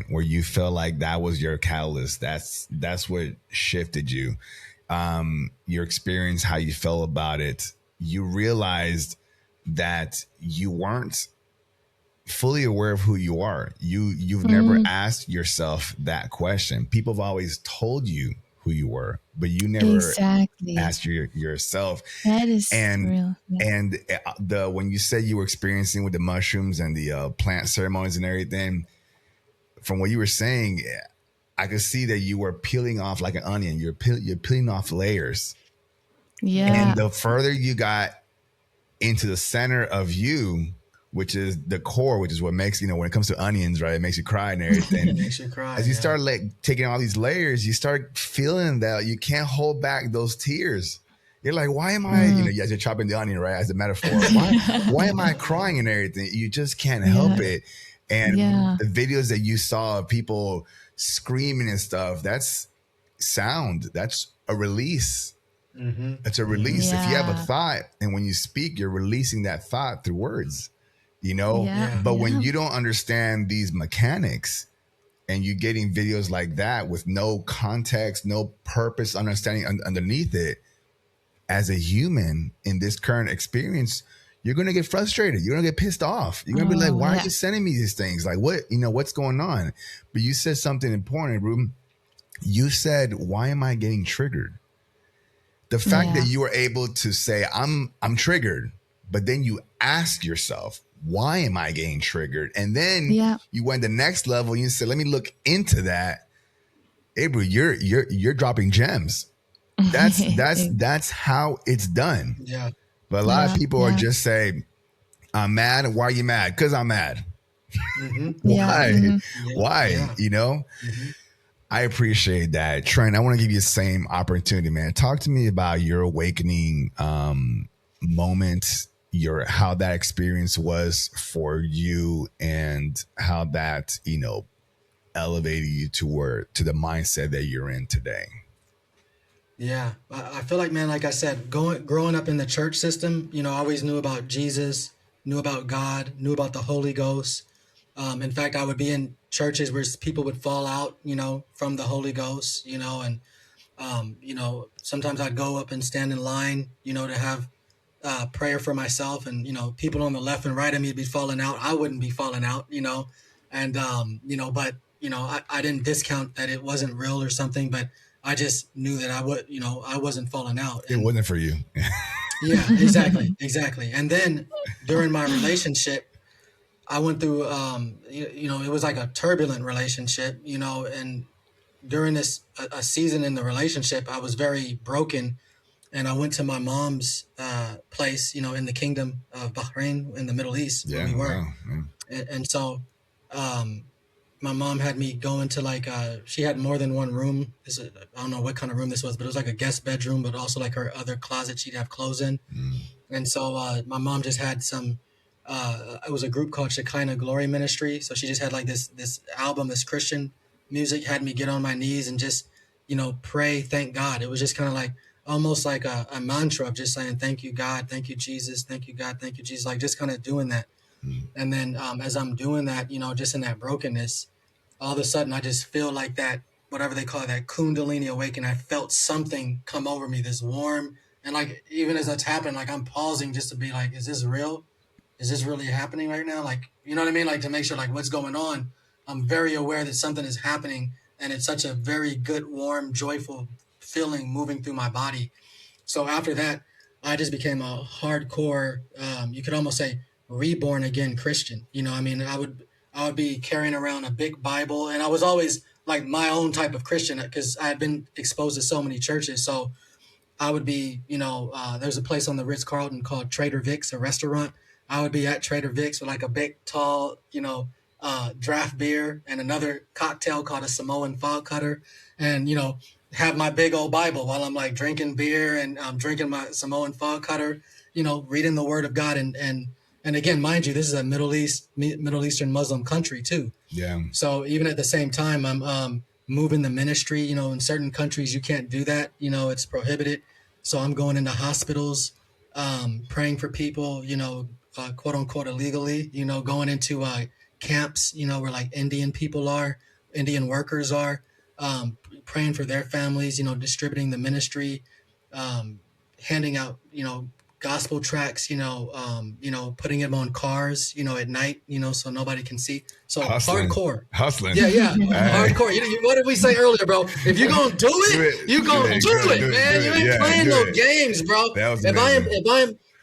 where you feel like that was your catalyst. That's what shifted you. Your experience, how you felt about it. You realized that you weren't fully aware of who you are. You've never Mm, asked yourself that question. People have always told you who you were, but you never exactly. asked yourself. That is And real. Yeah. the when you said you were experiencing with the mushrooms and the plant ceremonies and everything, from what you were saying, I could see that you were peeling off like an onion. You're peeling off layers, Hmm. and Yeah. the further you got into the center of you, which is the core, which is what makes, when it comes to onions, right? It makes you cry and everything. It makes you cry. As you Yeah. start like taking all these layers, you start feeling that you can't hold back those tears. You're like, why am I, Mm. as you're chopping the onion, right? As a metaphor, why am I crying and everything? You just can't help Yeah. it. And Yeah. the videos that you saw of people screaming and stuff, that's sound. That's a release. Hmm. It's a Hmm. release. If you have a Yeah. thought and when you speak, you're releasing that thought through words, Yeah. Yeah. But when Yeah. you don't understand these mechanics and you're getting videos like that with no context, no purpose, understanding underneath it, as a human in this current experience, you're going to get frustrated. You're going to get pissed off. You're going to be like, Oh, why are yeah. you sending me these things? Like, what's going on? But you said something important, Ruben. You said, why am I getting triggered? The fact that Yeah. you were able to say I'm triggered, but then you ask yourself, why am I getting triggered? And then Yeah. you went the next level and you said, let me look into that. Ebru, you're dropping gems. That's how it's done. Yeah. But a lot of Yeah. people are Yeah. just saying, I'm mad. Why are you mad? Because I'm mad. Hmm. Yeah. Why? Hmm. Yeah. Why? Yeah. Hmm. I appreciate that. Trent, I want to give you the same opportunity, man. Talk to me about your awakening moment, your how that experience was for you and how that, elevated you to the mindset that you're in today. Yeah. I feel like, man, like I said, growing up in the church system, I always knew about Jesus, knew about God, knew about the Holy Ghost. In fact, I would be in churches where people would fall out, from the Holy Ghost, and sometimes I'd go up and stand in line, to have prayer for myself, and people on the left and right of me would be falling out. I wouldn't be falling out, and but I didn't discount that it wasn't real or something, but I just knew that I wasn't falling out. It And wasn't for you. yeah, exactly. And then during my relationship, I went through it was like a turbulent relationship, and during a season in the relationship, I was very broken, and I went to my mom's place, in the kingdom of Bahrain in the Middle East where we were. Wow. And so my mom had me go into like she had more than one room. I don't know what kind of room this was, but it was like a guest bedroom, but also like her other closet she'd have clothes in. And so my mom just had some it was a group called Shekinah Glory Ministry. So she just had like this album, this Christian music, had me get on my knees and just, pray, thank God. It was just kind of like almost like a mantra of just saying, thank you, God, thank you, Jesus, thank you, God, thank you, Jesus, like just kind of doing that. And then as I'm doing that, just in that brokenness, all of a sudden I just feel like that, whatever they call it, that Kundalini awakening. I felt something come over me, this warm, and like, even as that's happening, like I'm pausing just to be like, is this real? Is this really happening right now? Like, you know what I mean? Like to make sure like what's going on. I'm very aware that something is happening, and it's such a very good, warm, joyful feeling moving through my body. So after that, I just became a hardcore, you could almost say reborn again Christian. I would be carrying around a big Bible, and I was always like my own type of Christian because I had been exposed to so many churches. So I would be, there's a place on the Ritz-Carlton called Trader Vic's, a restaurant. I would be at Trader Vic's with like a big, tall, draft beer and another cocktail called a Samoan fog cutter, and, have my big old Bible while I'm like drinking beer and drinking my Samoan fog cutter, reading the Word of God. And again, mind you, this is a Middle Eastern Muslim country too. Yeah. So even at the same time, I'm moving the ministry. In certain countries you can't do that. It's prohibited. So I'm going into hospitals, praying for people, quote unquote illegally, going into camps, where like Indian people are, Indian workers are, praying for their families, distributing the ministry, handing out, gospel tracts, putting them on cars, at night, so nobody can see. So hardcore. Hustling. Yeah. Hardcore. What did we say earlier, bro? If you're going to do it, you're going to do it, man. You ain't playing no games, bro.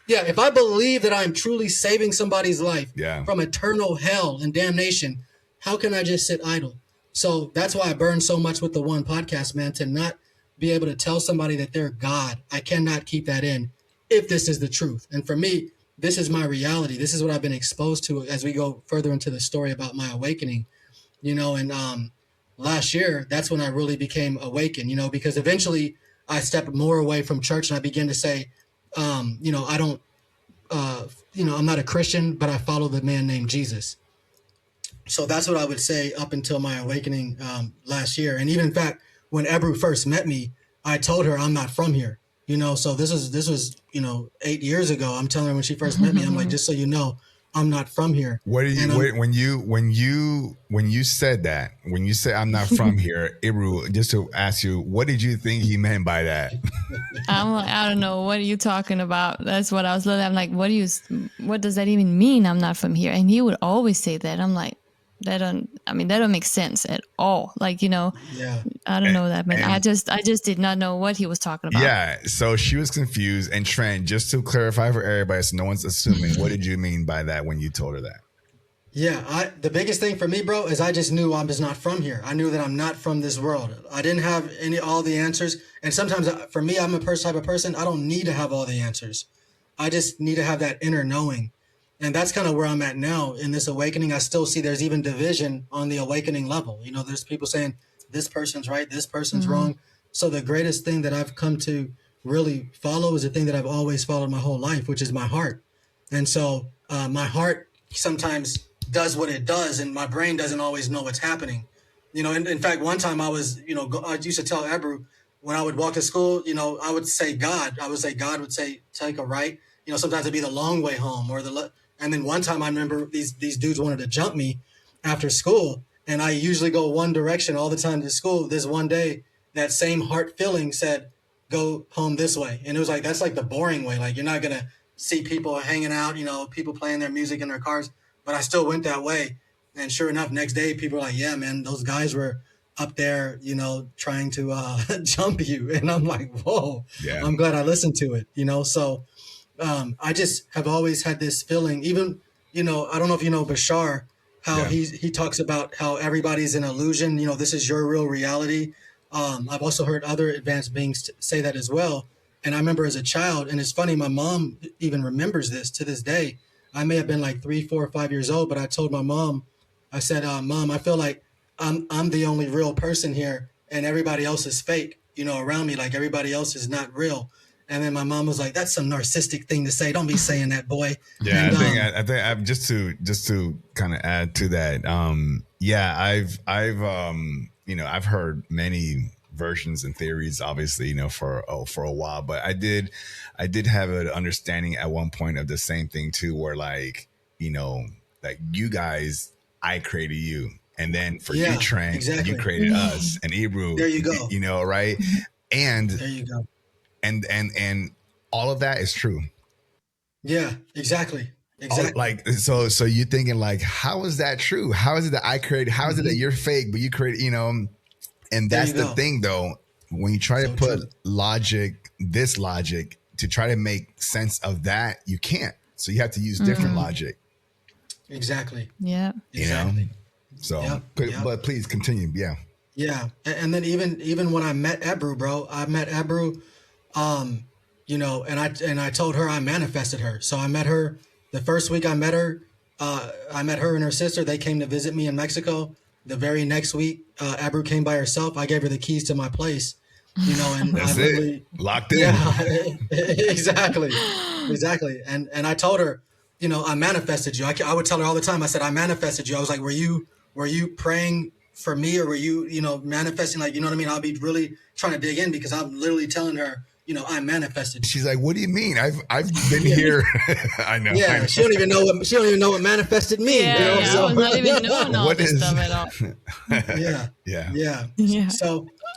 If I believe that I'm truly saving somebody's life from eternal hell and damnation, how can I just sit idle? So that's why I burn so much with the One podcast, man, to not be able to tell somebody that they're God. I cannot keep that in if this is the truth. And for me, this is my reality. This is what I've been exposed to as we go further into the story about my awakening, and last year, that's when I really became awakened, because eventually I stepped more away from church and I began to say, I don't, I'm not a Christian, but I follow the man named Jesus. So that's what I would say up until my awakening last year. And even in fact, when Ebru first met me, I told her I'm not from here, so this was 8 years ago. I'm telling her when she first met me, I'm like, just so you know, I'm not from here. What do you when you said that, when you said I'm not from here, Ebru, just to ask you, what did you think he meant by that? I'm like, I don't know, what are you talking about? That's what I was looking at. I'm like, what does that even mean? I'm not from here. And he would always say that. I'm like, that don't make sense at all. Like, I don't know that, but I just did not know what he was talking about. Yeah. So she was confused. And Trent, just to clarify for everybody, so no one's assuming, what did you mean by that when you told her that? Yeah. The biggest thing for me, bro, is I just knew I'm just not from here. I knew that I'm not from this world. I didn't have all the answers. And sometimes for me, I'm a type of person, I don't need to have all the answers. I just need to have that inner knowing. And that's kind of where I'm at now in this awakening. I still see there's even division on the awakening level. There's people saying this person's right, this person's wrong. So the greatest thing that I've come to really follow is the thing that I've always followed my whole life, which is my heart. And so my heart sometimes does what it does, and my brain doesn't always know what's happening. In fact, one time I was, I used to tell Ebru when I would walk to school, I would say God. I would say God would say take a right. Sometimes it'd be the long way home or and then one time I remember these dudes wanted to jump me after school, and I usually go one direction all the time to school. This one day, that same heart feeling said, go home this way. And it was like, that's like the boring way. Like, you're not going to see people hanging out, people playing their music in their cars. But I still went that way. And sure enough, next day, people were like, yeah, man, those guys were up there, trying to jump you. And I'm like, whoa, yeah. I'm glad I listened to it, So I just have always had this feeling, even, I don't know if you know Bashar, how he talks about how everybody's an illusion. This is your real reality. I've also heard other advanced beings say that as well. And I remember as a child, and it's funny, my mom even remembers this to this day. I may have been like 3, 4, or 5 years old, but I told my mom, I said, Mom, I feel like I'm the only real person here, and everybody else is fake, around me. Like everybody else is not real. And then my mom was like, "That's some narcissistic thing to say. Don't be saying that, boy." Yeah, And, I think I'm just to kind of add to that. Yeah, I've heard many versions and theories, obviously, for a while, but I did have an understanding at one point of the same thing too, where like you guys, I created you, and then for you, Trent, exactly. you created us, and Ebru, there you go, right, and there you go. And all of that is true. Yeah, exactly. Like, so you're thinking like, how is that true? How is it that I created? How is it that you're fake, but you created, and that's the thing though, when you try to put logic to try to make sense of that, you can't. So you have to use different logic. Exactly. Yeah. Exactly. So, but please continue. Yeah. Yeah. And then even when I met Ebru, bro, and I told her I manifested her. So I met her the first week I met her and her sister. They came to visit me in Mexico. The very next week, Ebru came by herself. I gave her the keys to my place, and that's I literally locked in. Yeah, exactly. And I told her, I manifested you. I would tell her all the time. I said, I manifested you. I was like, were you praying for me, or were you, manifesting? Like, you know what I mean? I'll be really trying to dig in, because I'm literally telling her, I manifested. She's like, what do you mean? I've been here. I know. Yeah, I know. she don't even know what manifested means. Yeah, So, I was not even knowing all this stuff at all. Yeah.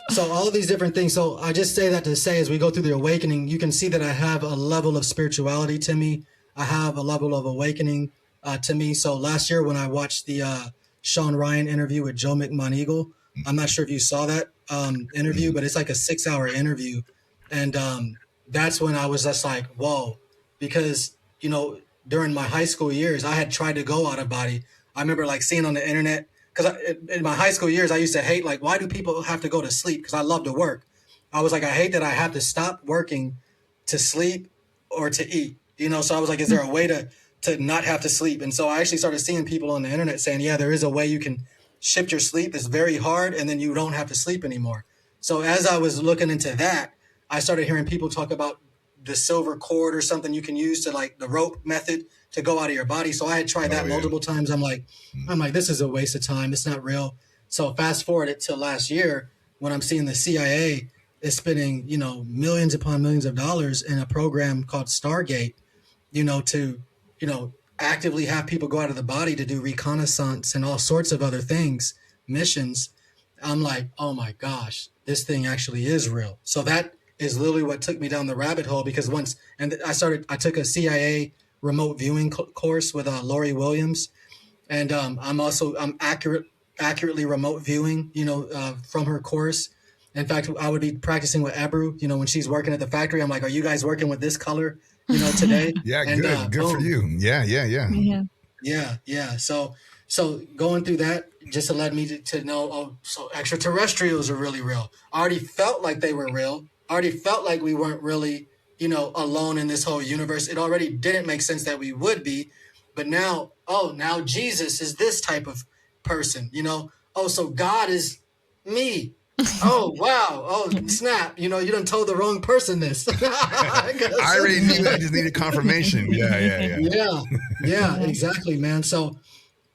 So all of these different things. So I just say that to say, as we go through the awakening, you can see that I have a level of spirituality to me. I have a level of awakening to me. So last year when I watched the Sean Ryan interview with Joe McMoneagle, I'm not sure if you saw that interview, but it's like a 6-hour interview. And that's when I was just like, whoa, because, during my high school years, I had tried to go out of body. I remember like seeing on the internet, because in my high school years, I used to hate, like, why do people have to go to sleep? Because I love to work. I was like, I hate that I have to stop working to sleep or to eat, so I was like, is there a way to not have to sleep? And so I actually started seeing people on the internet saying, yeah, there is a way you can shift your sleep. It's very hard, and then you don't have to sleep anymore. So as I was looking into that, I started hearing people talk about the silver cord or something you can use to, like, the rope method to go out of your body. So I had tried that multiple times. I'm like, this is a waste of time. It's not real. So fast forward it to last year, when I'm seeing the CIA is spending, millions upon millions of dollars in a program called Stargate, to, actively have people go out of the body to do reconnaissance and all sorts of other things, missions. I'm like, oh my gosh, this thing actually is real. So that is literally what took me down the rabbit hole, because I took a CIA remote viewing course with Lori Williams, and I'm accurately remote viewing, from her course. In fact, I would be practicing with Ebru, when she's working at the factory. I'm like, are you guys working with this color, today? Yeah, and, good for you. Yeah. So going through that just led me to know, so extraterrestrials are really real. I already felt like they were real. I already felt like we weren't really, alone in this whole universe. It already didn't make sense that we would be. But now Jesus is this type of person, so God is me. Oh, wow. Oh, snap. You done told the wrong person this. I already knew. I just needed confirmation. Yeah, exactly, man. So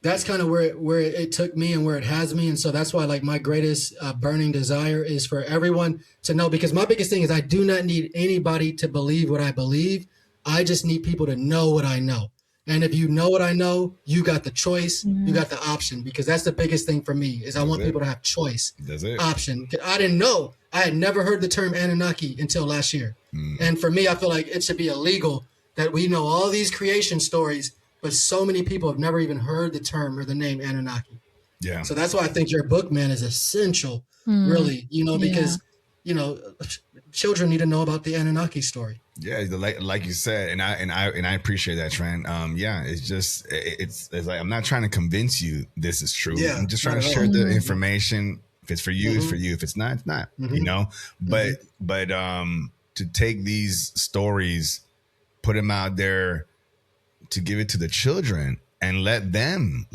that's kind of where it took me and where it has me. And so that's why, like, my greatest burning desire is for everyone to know, because my biggest thing is I do not need anybody to believe what I believe. I just need people to know what I know. And if you know what I know, you got the choice, you got the option, because that's the biggest thing for me is I want people to have choice, option. I didn't know. I had never heard the term Anunnaki until last year. And for me, I feel like it should be illegal that we know all these creation stories, but so many people have never even heard the term or the name Anunnaki. Yeah. So that's why I think your book, man, is essential, really, because, children need to know about the Anunnaki story. Yeah, like you said, and I appreciate that, Trent. It's just it's like, I'm not trying to convince you this is true. Yeah, I'm just trying to share the information. If it's for you, it's for you. If it's not, it's not. But to take these stories, put them out there, to give it to the children and let them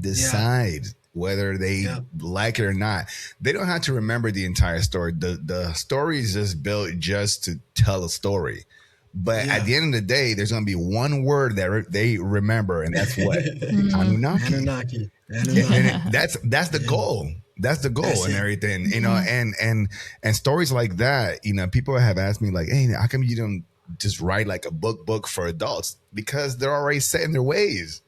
decide whether they like it or not. They don't have to remember the entire story. The story is just built just to tell a story. But at the end of the day, there's going to be one word that they remember, and that's what? Anunnaki. And that's the goal. That's the goal and everything, you know, and stories like that, you know, people have asked me like, hey, how come you don't just write like a book for adults? Because they're already set in their ways.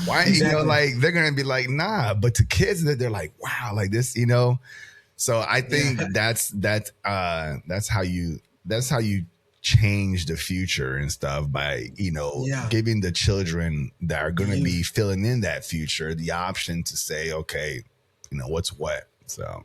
Why? You know, like they're going to be like, nah, but to kids they're like, wow, like this, you know? So I think that's how you change the future and stuff by, you know, giving the children that are going to be filling in that future the option to say, okay, you know, what's what. So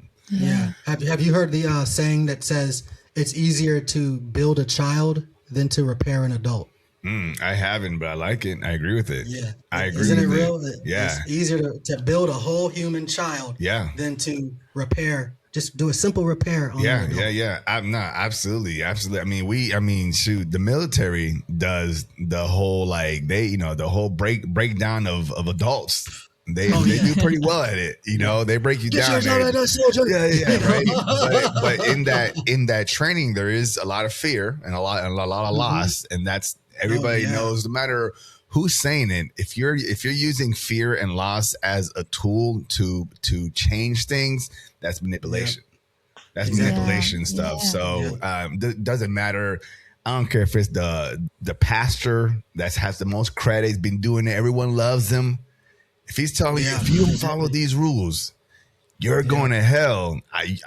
have you heard the saying that says it's easier to build a child than to repair an adult? I haven't, but I like it. I agree with it. Yeah, I agree. Isn't it with real? It. Yeah, it's easier to build a whole human child than to repair. Just do a simple repair on I'm not absolutely. I mean, shoot, the military does the whole like the whole breakdown of adults. They do pretty well at it, you know. They break you down. Right. But in that training, there is a lot of fear and a lot of loss, and that's everybody knows. No matter who's saying it, if you're using fear and loss as a tool to change things, that's manipulation. That's manipulation stuff. So doesn't matter. I don't care if it's the pastor that has the most credit. He's been doing it. Everyone loves him. If he's telling you, if you don't follow these rules, you're going to hell.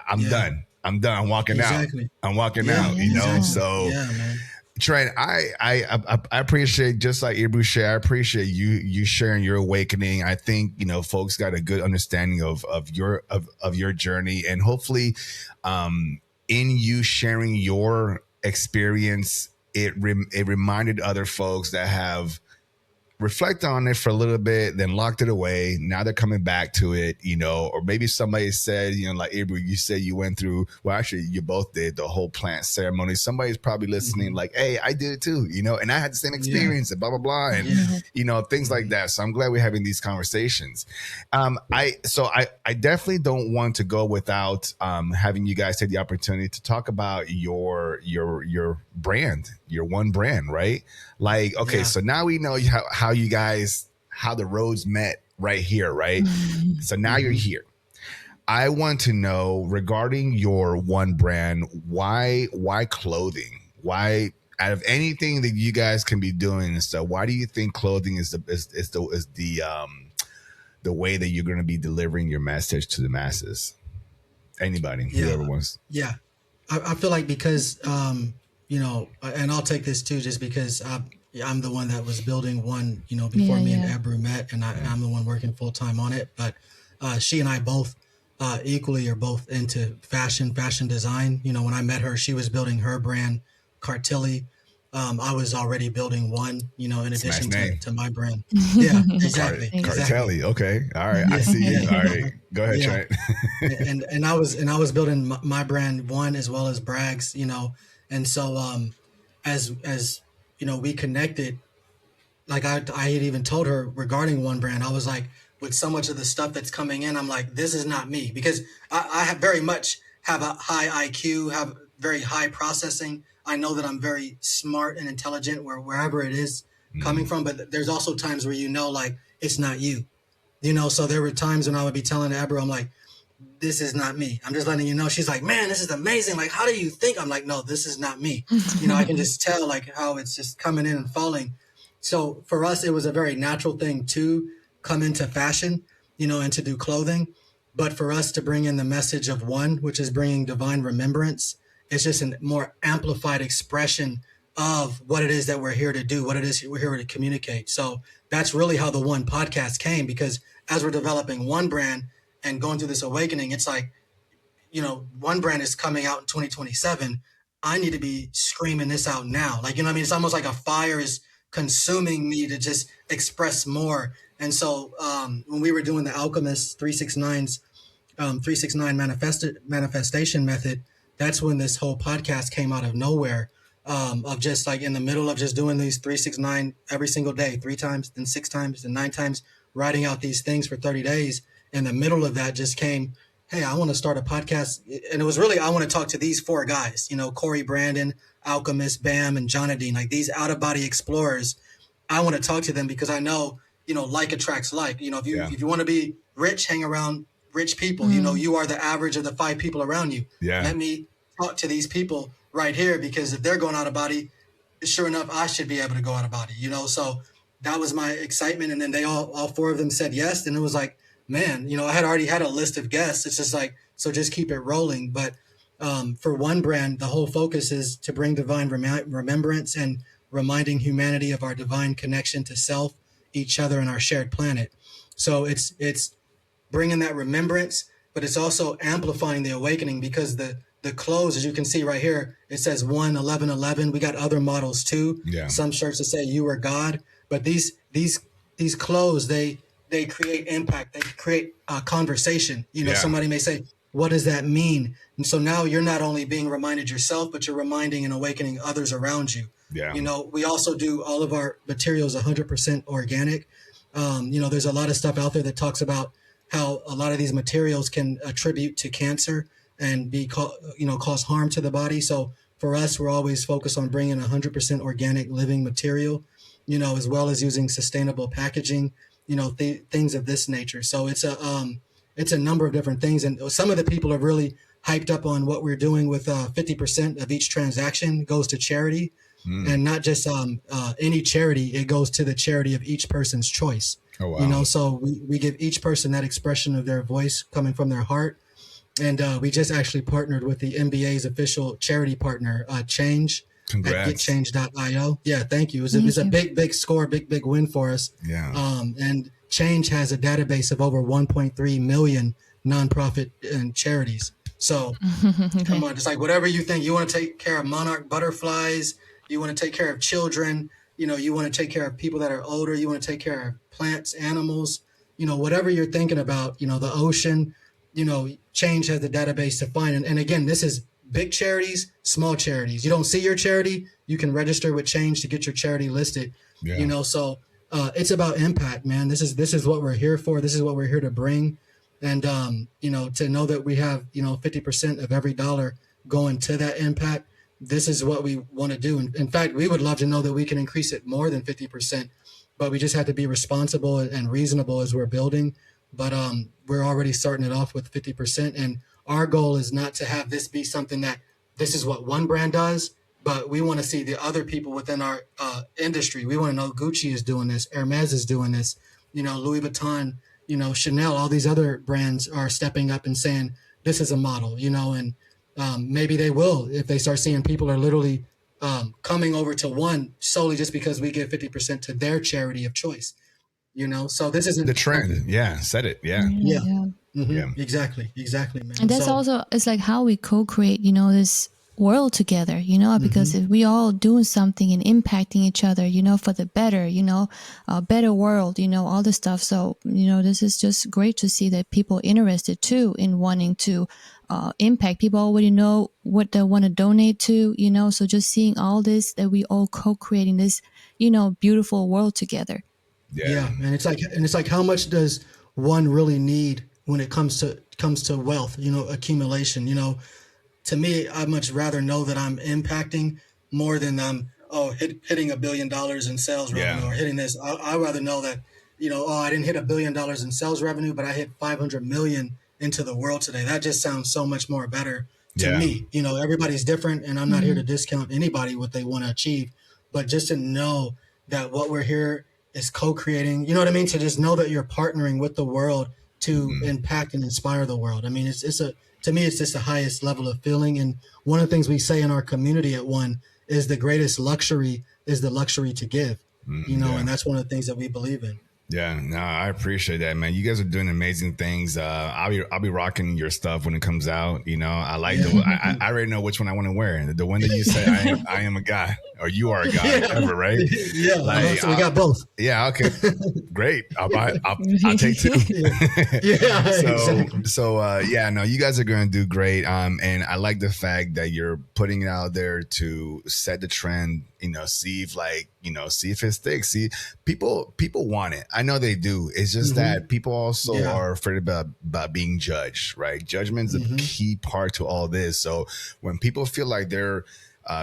I'm done. I'm done. I'm walking out. I'm walking out. You know. So, Trent, I appreciate, just like Ebru shared, I appreciate you sharing your awakening. I think, you know, folks got a good understanding of your journey, and hopefully, in you sharing your experience, it reminded other folks that have reflect on it for a little bit, then locked it away. Now they're coming back to it, you know, or maybe somebody said, you know, like Ebru, you said you went through, well, actually you both did the whole plant ceremony. Somebody's probably listening like, hey, I did it too, you know, and I had the same experience and blah, blah, blah. And, you know, things like that. So I'm glad we're having these conversations. I definitely don't want to go without having you guys take the opportunity to talk about your brand, your one brand, right? Like, okay, so now we know how you guys, how the roads met right here, right? So now you're here. I want to know, regarding your one brand, why clothing? Why, out of anything that you guys can be doing and stuff, why do you think clothing is the way that you're going to be delivering your message to the masses? Anybody, whoever wants. Yeah, I feel like because you know, and I'll take this too, just because I'm the one that was building one, you know, before me and Ebru met, and I'm the one working full time on it. But she and I both equally are both into fashion design. You know, when I met her, she was building her brand, Cartilli. I was already building one, you know, in addition to my brand. Yeah, exactly. Cartilli. Okay. All right. I see you. All right. Go ahead, Trent. and I was building my brand one, as well as Bragg's, you know. And so as you know, we connected, like I had even told her regarding one brand, I was like, with so much of the stuff that's coming in, I'm like, this is not me, because I have very much have a high IQ, have very high processing. I know that I'm very smart and intelligent wherever it is coming from, but there's also times where, you know, like, it's not you, you know? So there were times when I would be telling Ebru, I'm like, this is not me. I'm just letting you know. She's like, man, this is amazing. Like, how do you think? I'm like, no, this is not me. You know, I can just tell like how it's just coming in and falling. So for us, it was a very natural thing to come into fashion, you know, and to do clothing. But for us to bring in the message of one, which is bringing divine remembrance, it's just a more amplified expression of what it is that we're here to do, what it is we're here to communicate. So that's really how the One podcast came, because as we're developing one brand and going through this awakening, it's like, you know, one brand is coming out in 2027. I need to be screaming this out now. Like, you know what I mean? It's almost like a fire is consuming me to just express more. And so when we were doing the Alchemist 369's 369 manifestation method, that's when this whole podcast came out of nowhere, of just like in the middle of just doing these 369 every single day, 3 times, then 6 times, then 9 times, writing out these things for 30 days. In the middle of that just came, hey, I want to start a podcast. And it was really, I want to talk to these 4 guys, Corey Brandon, Alchemist, Bam, and Jonadine, like these out of body explorers. I want to talk to them because I know, like attracts like, if you want to be rich, hang around rich people, you are the average of the 5 people around you. Yeah. Let me talk to these people right here, because if they're going out of body, sure enough, I should be able to go out of body, so that was my excitement. And then they all 4 of them said yes. And it was like, man, I had already had a list of guests. It's just like, so just keep it rolling. But for one brand, the whole focus is to bring divine remembrance and reminding humanity of our divine connection to self, each other, and our shared planet. So it's bringing that remembrance, but it's also amplifying the awakening, because the clothes, as you can see right here, it says 1-11-11. We got other models too. Yeah. Some shirts that say you are God, but these clothes, they create impact. They create a conversation. Somebody may say, what does that mean? And so now you're not only being reminded yourself, but you're reminding and awakening others around you. Yeah. We also do all of our materials 100% organic. There's a lot of stuff out there that talks about how a lot of these materials can attribute to cancer and cause harm to the body. So for us, we're always focused on bringing 100% organic living material, as well as using sustainable packaging, things of this nature. So it's a number of different things. And some of the people are really hyped up on what we're doing with 50% of each transaction goes to charity, and not just any charity. It goes to the charity of each person's choice. Oh, wow. So we give each person that expression of their voice coming from their heart. And we just actually partnered with the NBA's official charity partner, Change. Congrats. At getchange.io. Yeah, thank you. It was a big score, big win for us. Yeah. And Change has a database of over 1.3 million nonprofit and charities. So come on, it's like whatever you think. You want to take care of monarch butterflies, you want to take care of children, you want to take care of people that are older, you want to take care of plants, animals, whatever you're thinking about, the ocean, Change has the database to find. And again, this is big charities, small charities. You don't see your charity, you can register with Change to get your charity listed. Yeah. So it's about impact, man. This is what we're here for. This is what we're here to bring. And to know that we have 50% of every dollar going to that impact. This is what we want to do. And in fact, we would love to know that we can increase it more than 50%, but we just have to be responsible and reasonable as we're building. But we're already starting it off with 50%. And our goal is not to have this be something that this is what one brand does, but we want to see the other people within our industry. We want to know Gucci is doing this, Hermes is doing this, Louis Vuitton, Chanel, all these other brands are stepping up and saying, this is a model, and maybe they will if they start seeing people are literally coming over to one solely just because we give 50% to their charity of choice. So this isn't the trend. Yeah. Said it. Yeah. Yeah. Mm-hmm. Yeah. Exactly, man. And that's also, it's like how we co-create, this world together, because if we all doing something and impacting each other, for the better, a better world, all this stuff. So, this is just great to see that people interested too in wanting to impact. People already know what they want to donate to, so just seeing all this, that we all co-creating this, beautiful world together. Yeah. And it's like, how much does one really need when it comes to wealth, accumulation? To me, I'd much rather know that I'm impacting more than I'm hitting $1 billion in sales revenue or hitting this. I'd rather know that, I didn't hit $1 billion in sales revenue, but I hit 500 million into the world today. That just sounds so much more better to me. Everybody's different, and I'm not here to discount anybody what they want to achieve, but just to know that what we're here is co-creating, you know what I mean? To just know that you're partnering with the world to impact and inspire the world. I mean, to me, it's just the highest level of feeling. And one of the things we say in our community at One is the greatest luxury is the luxury to give, and that's one of the things that we believe in. Yeah, no, I appreciate that, man. You guys are doing amazing things. I'll be rocking your stuff when it comes out. I like I already know which one I want to wear. The one that you say, I am a guy. or you are a god, whatever, right? Yeah, Like, so we got both. yeah, okay, great. I'll take two. Yeah, so exactly. yeah, no, you guys are going to do great. And I like the fact that you're putting it out there to set the trend. See if see if it sticks. See, people want it. I know they do. It's just that people also are afraid about being judged, right? Judgment is a key part to all this. So when people feel like they're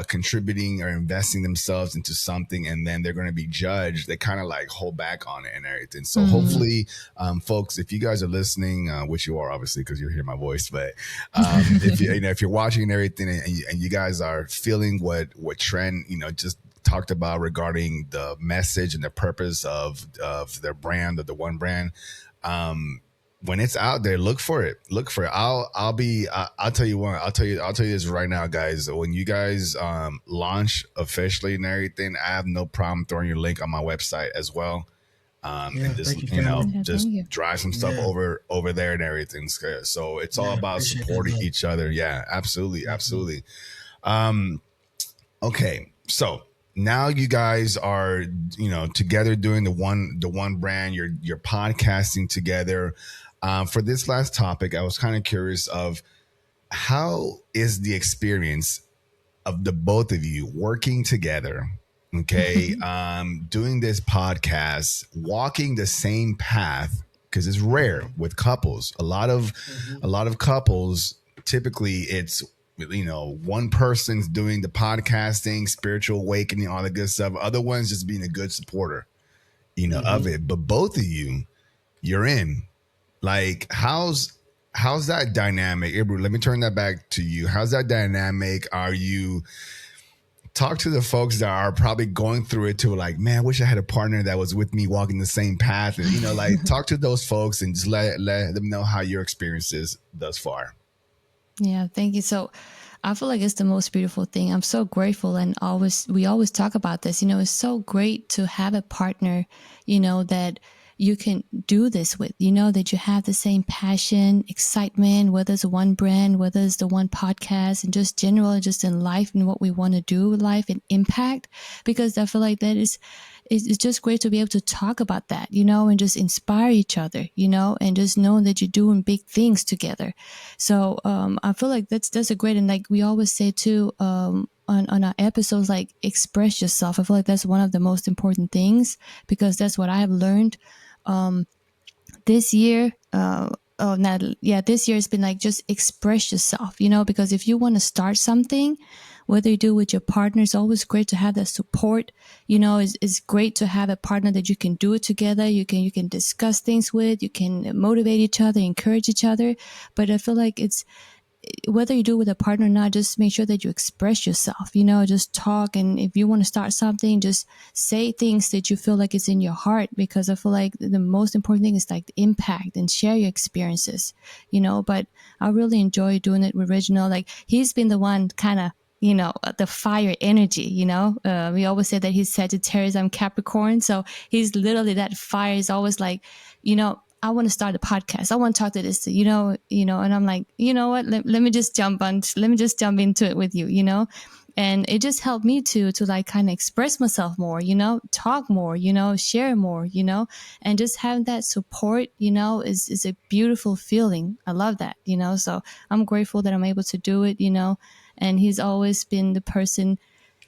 contributing or investing themselves into something and then they're going to be judged, they kind of like hold back on it and everything. So hopefully, folks, if you guys are listening, which you are obviously because you hear my voice, but if if you're watching and everything and you guys are feeling what Trent just talked about regarding the message and the purpose of their brand, of the one brand, when it's out there, look for it. I'll tell you what. I'll tell you this right now, guys. When you guys launch officially and everything, I have no problem throwing your link on my website as well. And just thank you, just drive some stuff over there and everything. So it's all about supporting each other. Yeah, absolutely. Okay, so now you guys are together doing the one brand. You're podcasting together. For this last topic, I was kind of curious of how is the experience of the both of you working together, okay, doing this podcast, walking the same path, because it's rare with couples. A lot of couples, typically it's one person's doing the podcasting, spiritual awakening, all the good stuff. Other ones just being a good supporter, of it. But both of you're in. Like, how's that dynamic? Ebru, let me turn that back to you. How's that dynamic? Are you talk to the folks that are probably going through it too, like, man, I wish I had a partner that was with me walking the same path. And, like talk to those folks and just let them know how your experience is thus far. Yeah, thank you. So I feel like it's the most beautiful thing. I'm so grateful, and we always talk about this. It's so great to have a partner, that you can do this with, that you have the same passion, excitement, whether it's one brand, whether it's the one podcast, and just general, just in life and what we want to do with life and impact. Because I feel like that it's just great to be able to talk about that, and just inspire each other, and just know that you're doing big things together. So I feel like that's a great, and like we always say too, on our episodes, like express yourself. I feel like that's one of the most important things, because that's what I have learned this year. This year it's been like, just express yourself, because if you want to start something, whether you do it with your partner, it's always great to have that support. It's great to have a partner that you can do it together. You can discuss things with, you can motivate each other, encourage each other. But I feel like it's, whether you do it with a partner or not, just make sure that you express yourself, just talk. And if you want to start something, just say things that you feel like it's in your heart, because I feel like the most important thing is like the impact, and share your experiences, but I really enjoy doing it with Reginald. Like, he's been the one kind of, the fire energy, we always say that he's Sagittarius, I'm Capricorn. So he's literally that fire is always like, I want to start a podcast. I want to talk to this, and I'm like, you know what? Let me just jump into it with you, and it just helped me to like kind of express myself more, talk more, share more, and just having that support, is a beautiful feeling. I love that, so I'm grateful that I'm able to do it, and he's always been the person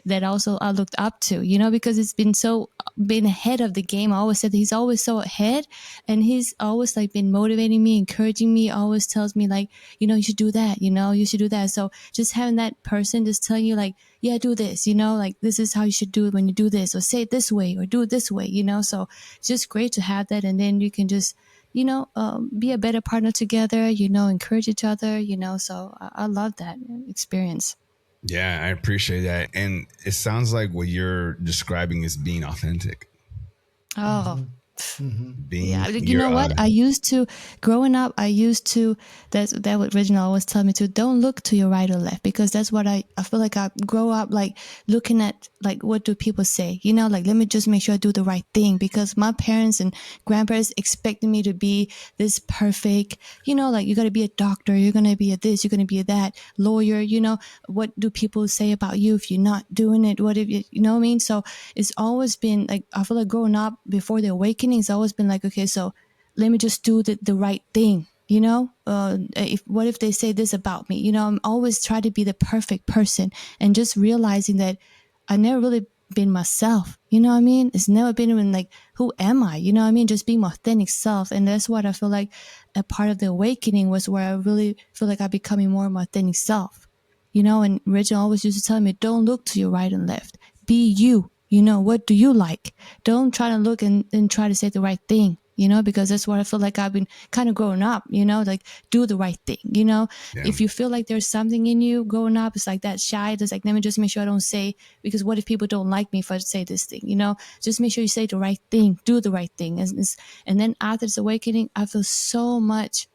that also I looked up to, because it's been ahead of the game. I always said that he's always so ahead, and he's always like been motivating me, encouraging me, always tells me like, you should do that, you should do that. So just having that person just telling you like, yeah, do this, like this is how you should do it when you do this, or say it this way, or do it this way, so it's just great to have that. And then you can just, be a better partner together, encourage each other, so I love that experience. Yeah, I appreciate that. And it sounds like what you're describing is being authentic. Oh, Being Yeah, you know what? Growing up, that's what Reginald always tell me to, don't look to your right or left, because that's what I feel like I grow up like looking at, like, what do people say? You know, like, let me just make sure I do the right thing, because my parents and grandparents expected me to be this perfect, you know, like, you got to be a doctor, you're going to be a this, you're going to be a that, lawyer, you know, what do people say about you if you're not doing it? What if you know what I mean? So it's always been like, I feel like growing up before the awakening, it's always been like, okay, so let me just do the right thing, you know? What if they say this about me? You know, I'm always trying to be the perfect person, and just realizing that I never really been myself, you know what I mean? It's never been even like, who am I? You know what I mean? Just being my authentic self. And that's what I feel like a part of the awakening was, where I really feel like I'm becoming more of my authentic self, you know? And Reginald always used to tell me, don't look to your right and left. Be you. You know, what do you like? Don't try to look and try to say the right thing, you know, because that's what I feel like I've been kind of growing up, you know, like, do the right thing, you know. Yeah. If you feel like there's something in you growing up, it's like that shy, it's like, let me just make sure I don't say, because what if people don't like me if I say this thing, you know? Just make sure you say the right thing, do the right thing. And then after this awakening, I feel so much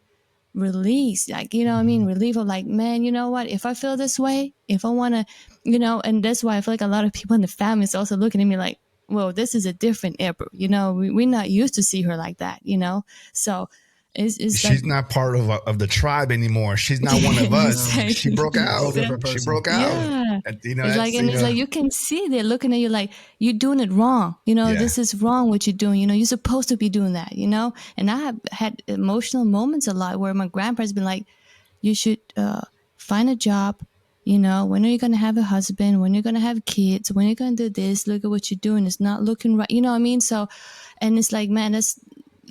release, like, you know what I mean, relief of like, man, you know what, if I feel this way, if I want to, you know. And that's why I feel like a lot of people in the family is also looking at me like, well, this is a different Ebru, you know, we're not used to see her like that, you know. So it's she's like, not part of the tribe anymore. She's not one of us. exactly. She broke out. Whole different She person. broke out. Yeah. You know, It's like, and it's like, you can see they're looking at you like, you're doing it wrong. You know, Yeah. this is wrong what you're doing. You know, you're supposed to be doing that, you know? And I have had emotional moments a lot where my grandpa's been like, you should find a job. You know, when are you going to have a husband? When are you going to have kids? When are you going to do this? Look at what you're doing. It's not looking right. You know what I mean? So, and it's like, man, that's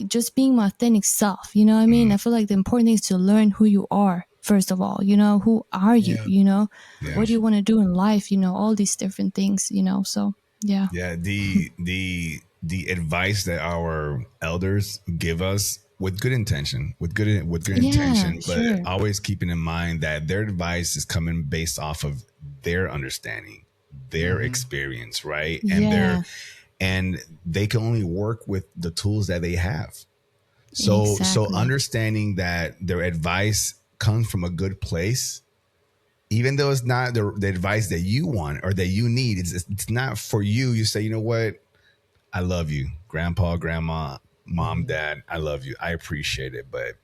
just being my authentic self. You know what I mean? I feel like the important thing is to learn who you are, first of all. You know, who are you? Yeah. You know, Yeah. what do you want to do in life? You know, all these different things, you know? So, yeah. Yeah, the advice that our elders give us with good intention, with good intention, but sure. always keeping in mind that their advice is coming based off of their understanding, their experience, right? Yeah. And they can only work with the tools that they have. So Exactly. understanding that their advice comes from a good place, even though it's not the advice that you want or that you need, it's not for you. You say, you know what? I love you, grandpa, grandma, mom, dad. I love you. I appreciate it, but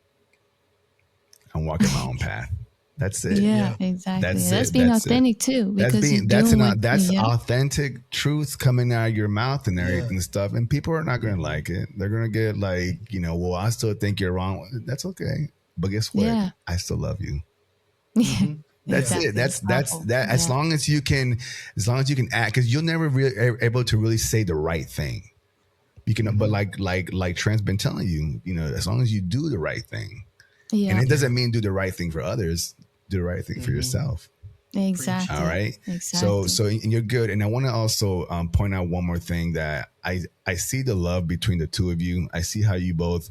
I'm walking my own path. That's it. Yeah, Yeah. exactly. That's it. being That's it. authentic too, because you're That's doing what, that's yeah. authentic truth coming out of your mouth and everything Yeah. stuff. And people are not going to like it. They're going to get like, you know, well, I still think you're wrong. That's okay. But guess what? Yeah. I still love you. Yeah. That's Exactly. it. That's Powerful. that. As Yeah. long as you can act, because you'll never really able to really say the right thing. You can, but like Trent's been telling you, you know, as long as you do the right thing, Yeah. and it doesn't mean do the right thing for others, do the right thing for yourself. Exactly. All right. Exactly. So and you're good. And I want to also point out one more thing, that I see the love between the two of you. I see how you both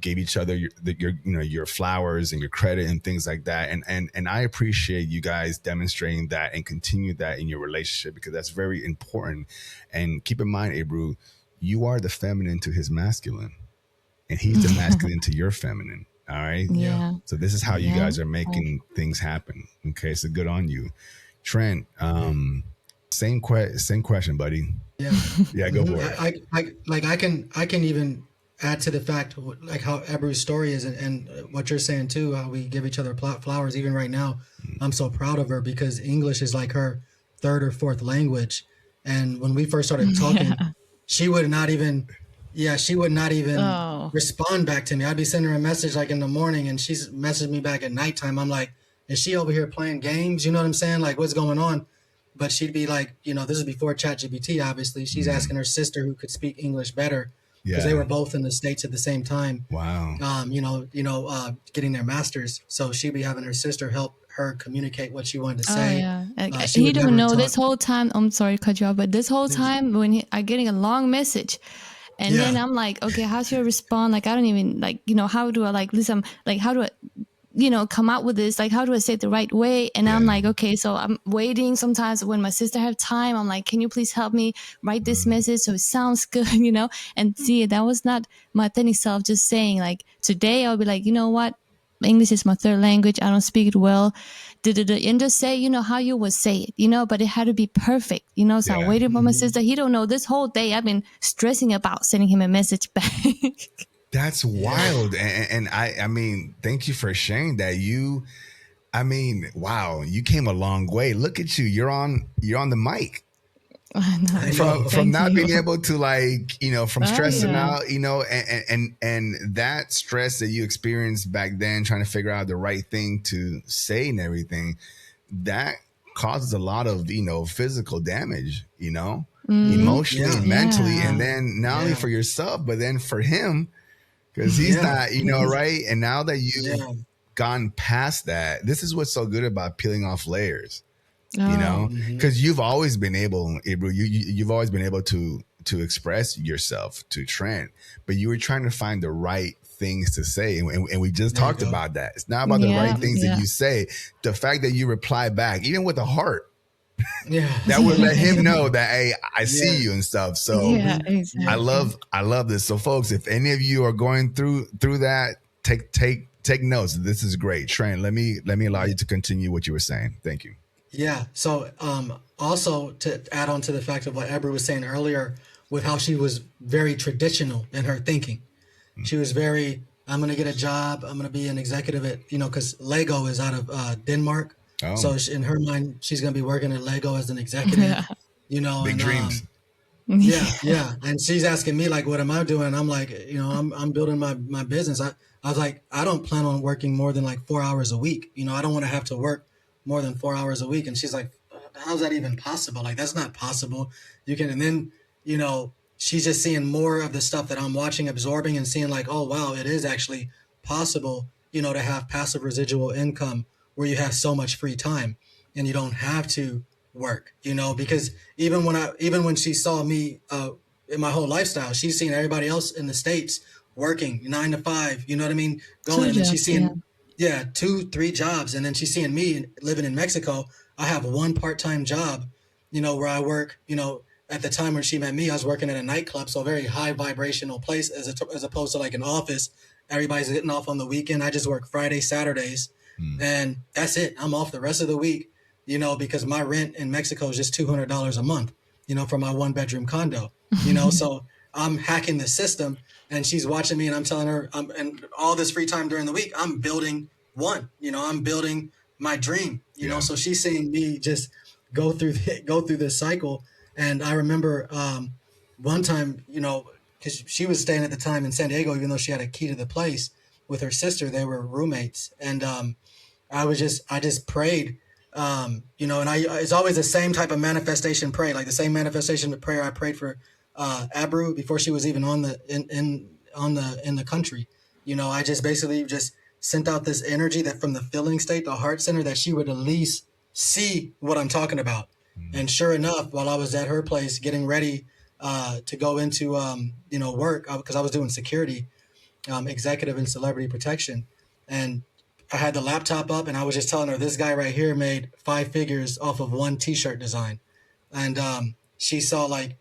gave each other your flowers and your credit and things like that. And I appreciate you guys demonstrating that and continue that in your relationship, because that's very important. And keep in mind, Ebru, you are the feminine to his masculine, and he's the masculine to your feminine. All right. Yeah. So this is how you Yeah. guys are making things happen. Okay. So good on you. Trent, same question, buddy. Yeah. Yeah, go for it. I can even add to the fact like how Ebru's story is, and what you're saying too, how we give each other flowers. Even right now, I'm so proud of her because English is like her third or fourth language. And when we first started talking, she would not even Oh. respond back to me. I'd be sending her a message like in the morning, and she's messaging me back at nighttime. I'm like, is she over here playing games? You know what I'm saying? Like, what's going on? But she'd be like, you know, this is before ChatGPT, obviously. She's asking her sister who could speak English better, because they were both in the States at the same time. Wow. Getting their masters. So she'd be having her sister help her communicate what she wanted to Oh say. yeah. She He would don't never know talk. this whole time. I'm sorry to cut you off, but this whole time when I'm getting a long message, and then Yeah. I'm like, okay, how should I respond? Like, I don't even like, you know, how do I like listen? Like, how do I come out with this? Like, how do I say it the right way? And I'm like, okay, so I'm waiting. Sometimes when my sister have time, I'm like, can you please help me write this message so it sounds good, And see, that was not my authentic self just saying, like, today I'll be like, you know what? English is my third language. I don't speak it well. And just say, how you would say it, but it had to be perfect, So I waited for my sister. He don't know, this whole day I've been stressing about sending him a message back. That's wild. And I mean, thank you for sharing that. Wow, you came a long way. Look at you. You're on the mic. From not being able to, like, from stressing out, and that stress that you experienced back then, trying to figure out the right thing to say and everything, that causes a lot of, physical damage, emotionally and mentally. And then not only for yourself, but then for him, because he's not, right. And now that you've gone past that, this is what's so good about peeling off layers. Because you've always been able, Ebru, you've always been able to express yourself to Trent, but you were trying to find the right things to say. And we just talked about that. It's not about the right things that you say. The fact that you reply back, even with a heart, that would let him know that, hey, I see you and stuff. So exactly. I love this. So folks, if any of you are going through that, take notes. This is great. Trent, let me allow you to continue what you were saying. Thank you. Yeah. So also to add on to the fact of what Ebru was saying earlier, with how she was very traditional in her thinking. She was very, I'm going to get a job. I'm going to be an executive at, because Lego is out of Denmark. Oh. So in her mind, she's going to be working at Lego as an executive, Big dreams. Yeah. And she's asking me, like, what am I doing? I'm like, I'm building my business. I was like, I don't plan on working more than like 4 hours a week. I don't want to have to work more than 4 hours a week. And she's like, how's that even possible? Like, that's not possible. You can, and then, she's just seeing more of the stuff that I'm watching, absorbing, and seeing like, oh, wow, it is actually possible, to have passive residual income where you have so much free time and you don't have to work, because even when she saw me in my whole lifestyle, she's seen everybody else in the States working 9 to 5, you know what I mean? Going, and she's seeing 2-3 jobs. And then she's seeing me living in Mexico. I have one part-time job, where I work, at the time when she met me, I was working at a nightclub. So a very high vibrational place as opposed to like an office. Everybody's getting off on the weekend. I just work Friday, Saturdays, and that's it. I'm off the rest of the week, because my rent in Mexico is just $200 a month, for my 1-bedroom condo, so I'm hacking the system. And she's watching me, and I'm telling her, and all this free time during the week, I'm building I'm building my dream, so she's seeing me just go through this cycle. And I remember one time, because she was staying at the time in San Diego, even though she had a key to the place with her sister, they were roommates. And I just prayed, and it's always the same type of manifestation prayer, like the same manifestation prayer I prayed for Ebru before she was even in the country. I just basically just sent out this energy that from the feeling state, the heart center, that she would at least see what I'm talking about. And sure enough, while I was at her place getting ready to go into work, because I was doing security, executive and celebrity protection, and I had the laptop up, and I was just telling her, this guy right here made 5 figures off of one T-shirt design. And she saw like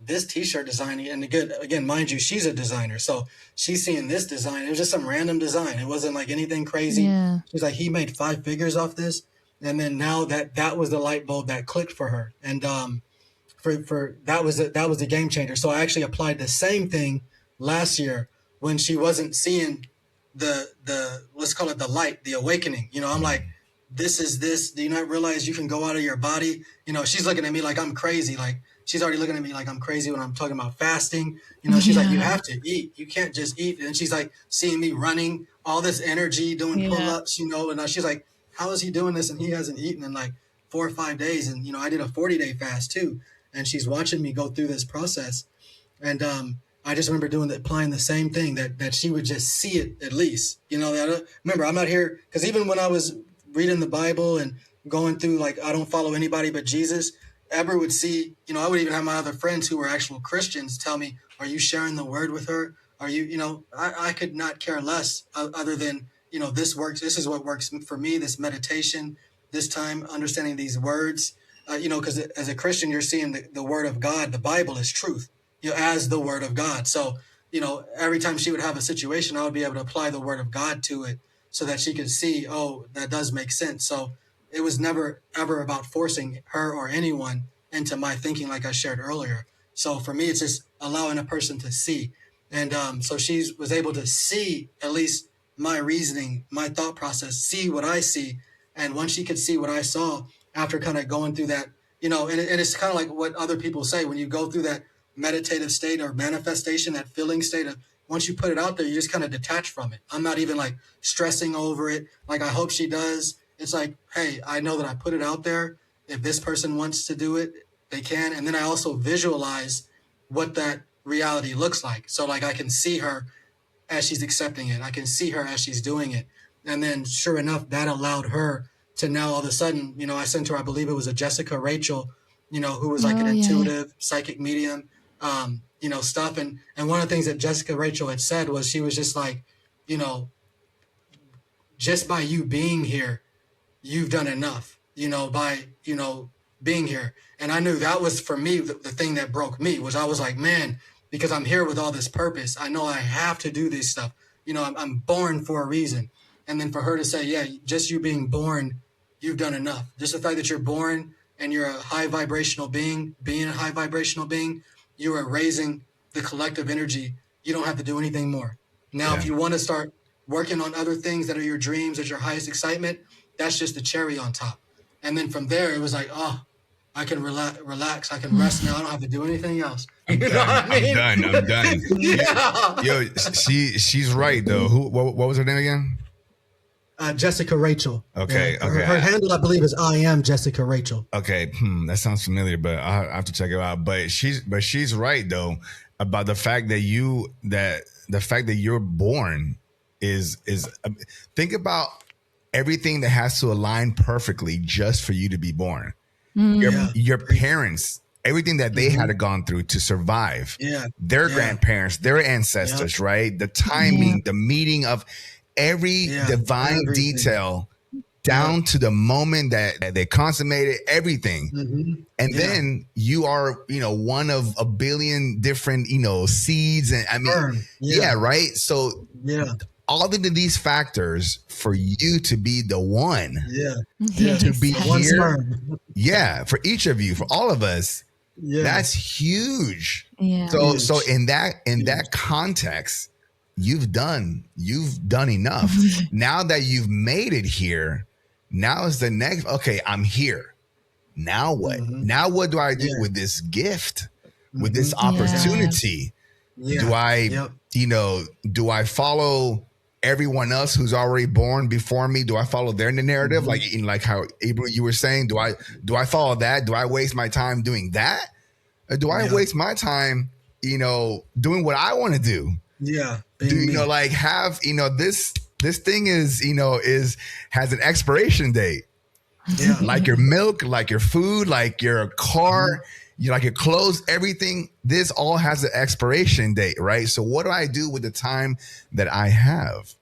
this T-shirt design, and again, mind you, she's a designer, so she's seeing this design. It was just some random design. It wasn't like anything crazy. Yeah. She's like, he made 5 figures off this. And then now that was the light bulb that clicked for her. And for that was the game changer. So I actually applied the same thing last year when she wasn't seeing the let's call it the light, the awakening. I'm like, this is this. Do you not realize you can go out of your body? She's looking at me like I'm crazy. Like she's already looking at me like I'm crazy when I'm talking about fasting. She's like, you have to eat. You can't just eat. And she's like seeing me running all this energy, doing pull-ups, and she's like, how is he doing this? And he hasn't eaten in like 4 or 5 days. And, I did a 40-day fast too. And she's watching me go through this process. And I just remember applying the same thing that she would just see it at least. Remember, I'm not here, because even when I was reading the Bible and going through, like, I don't follow anybody but Jesus, Ebru would see, I would even have my other friends who were actual Christians tell me, are you sharing the word with her? Are you, I could not care less other than, this works. This is what works for me, this meditation, this time understanding these words, because as a Christian, you're seeing the word of God. The Bible is truth, as the word of God. So, every time she would have a situation, I would be able to apply the word of God to it so that she could see, oh, that does make sense. So it was never, ever about forcing her or anyone into my thinking, like I shared earlier. So for me, it's just allowing a person to see. And so she was able to see at least my reasoning, my thought process, see what I see. And once she could see what I saw after kind of going through that, and it's kind of like what other people say, when you go through that meditative state or manifestation, that feeling state of, once you put it out there, you just kind of detach from it. I'm not even like stressing over it. Like, I hope she does. It's like, hey, I know that I put it out there. If this person wants to do it, they can. And then I also visualize what that reality looks like. So like, I can see her as she's accepting it. I can see her as she's doing it. And then sure enough, that allowed her to now all of a sudden, I sent her, I believe it was a Jessica Rachel, who was like an intuitive psychic medium, stuff. And one of the things that Jessica Rachel had said was, she was just like, just by you being here, you've done enough, by, being here. And I knew that was for me, the thing that broke me was, I was like, man, because I'm here with all this purpose. I know I have to do this stuff. I'm born for a reason. And then for her to say, yeah, just you being born, you've done enough. Just the fact that you're born and you're a high vibrational being, you are raising the collective energy. You don't have to do anything more. Now, if you want to start working on other things that are your dreams, that's your highest excitement, that's just the cherry on top. And then from there, it was like, oh, I can relax. I can rest now. I don't have to do anything else. I'm done. Yeah. Yo, she's right though. What was her name again? Jessica Rachel. Okay. Yeah. Her handle, I believe, is I am Jessica Rachel. Okay. That sounds familiar, but I have to check it out. But she's right though about the fact that you're born is think about everything that has to align perfectly just for you to be born. Your parents, everything that they had gone through to survive. Their grandparents, their ancestors, right? The timing, the meeting of every divine detail down to the moment that they consummated everything. And then you are, one of a billion different, seeds. And I mean, right? So all of these factors for you to be the one to be here. For each of you, for all of us, that's huge. So in that context, you've done enough. Now that you've made it here, now is the next, okay, I'm here. Now what? Now what do I do with this gift, with this opportunity? Do I follow everyone else who's already born before me? Do I follow their narrative? Like how Ebru, you were saying, do I follow that? Do I waste my time doing that? Or do I waste my time, doing what I want to do? This thing has an expiration date. Like your milk, like your food, like your car, like your clothes, everything. This all has an expiration date, right? So what do I do with the time that I have?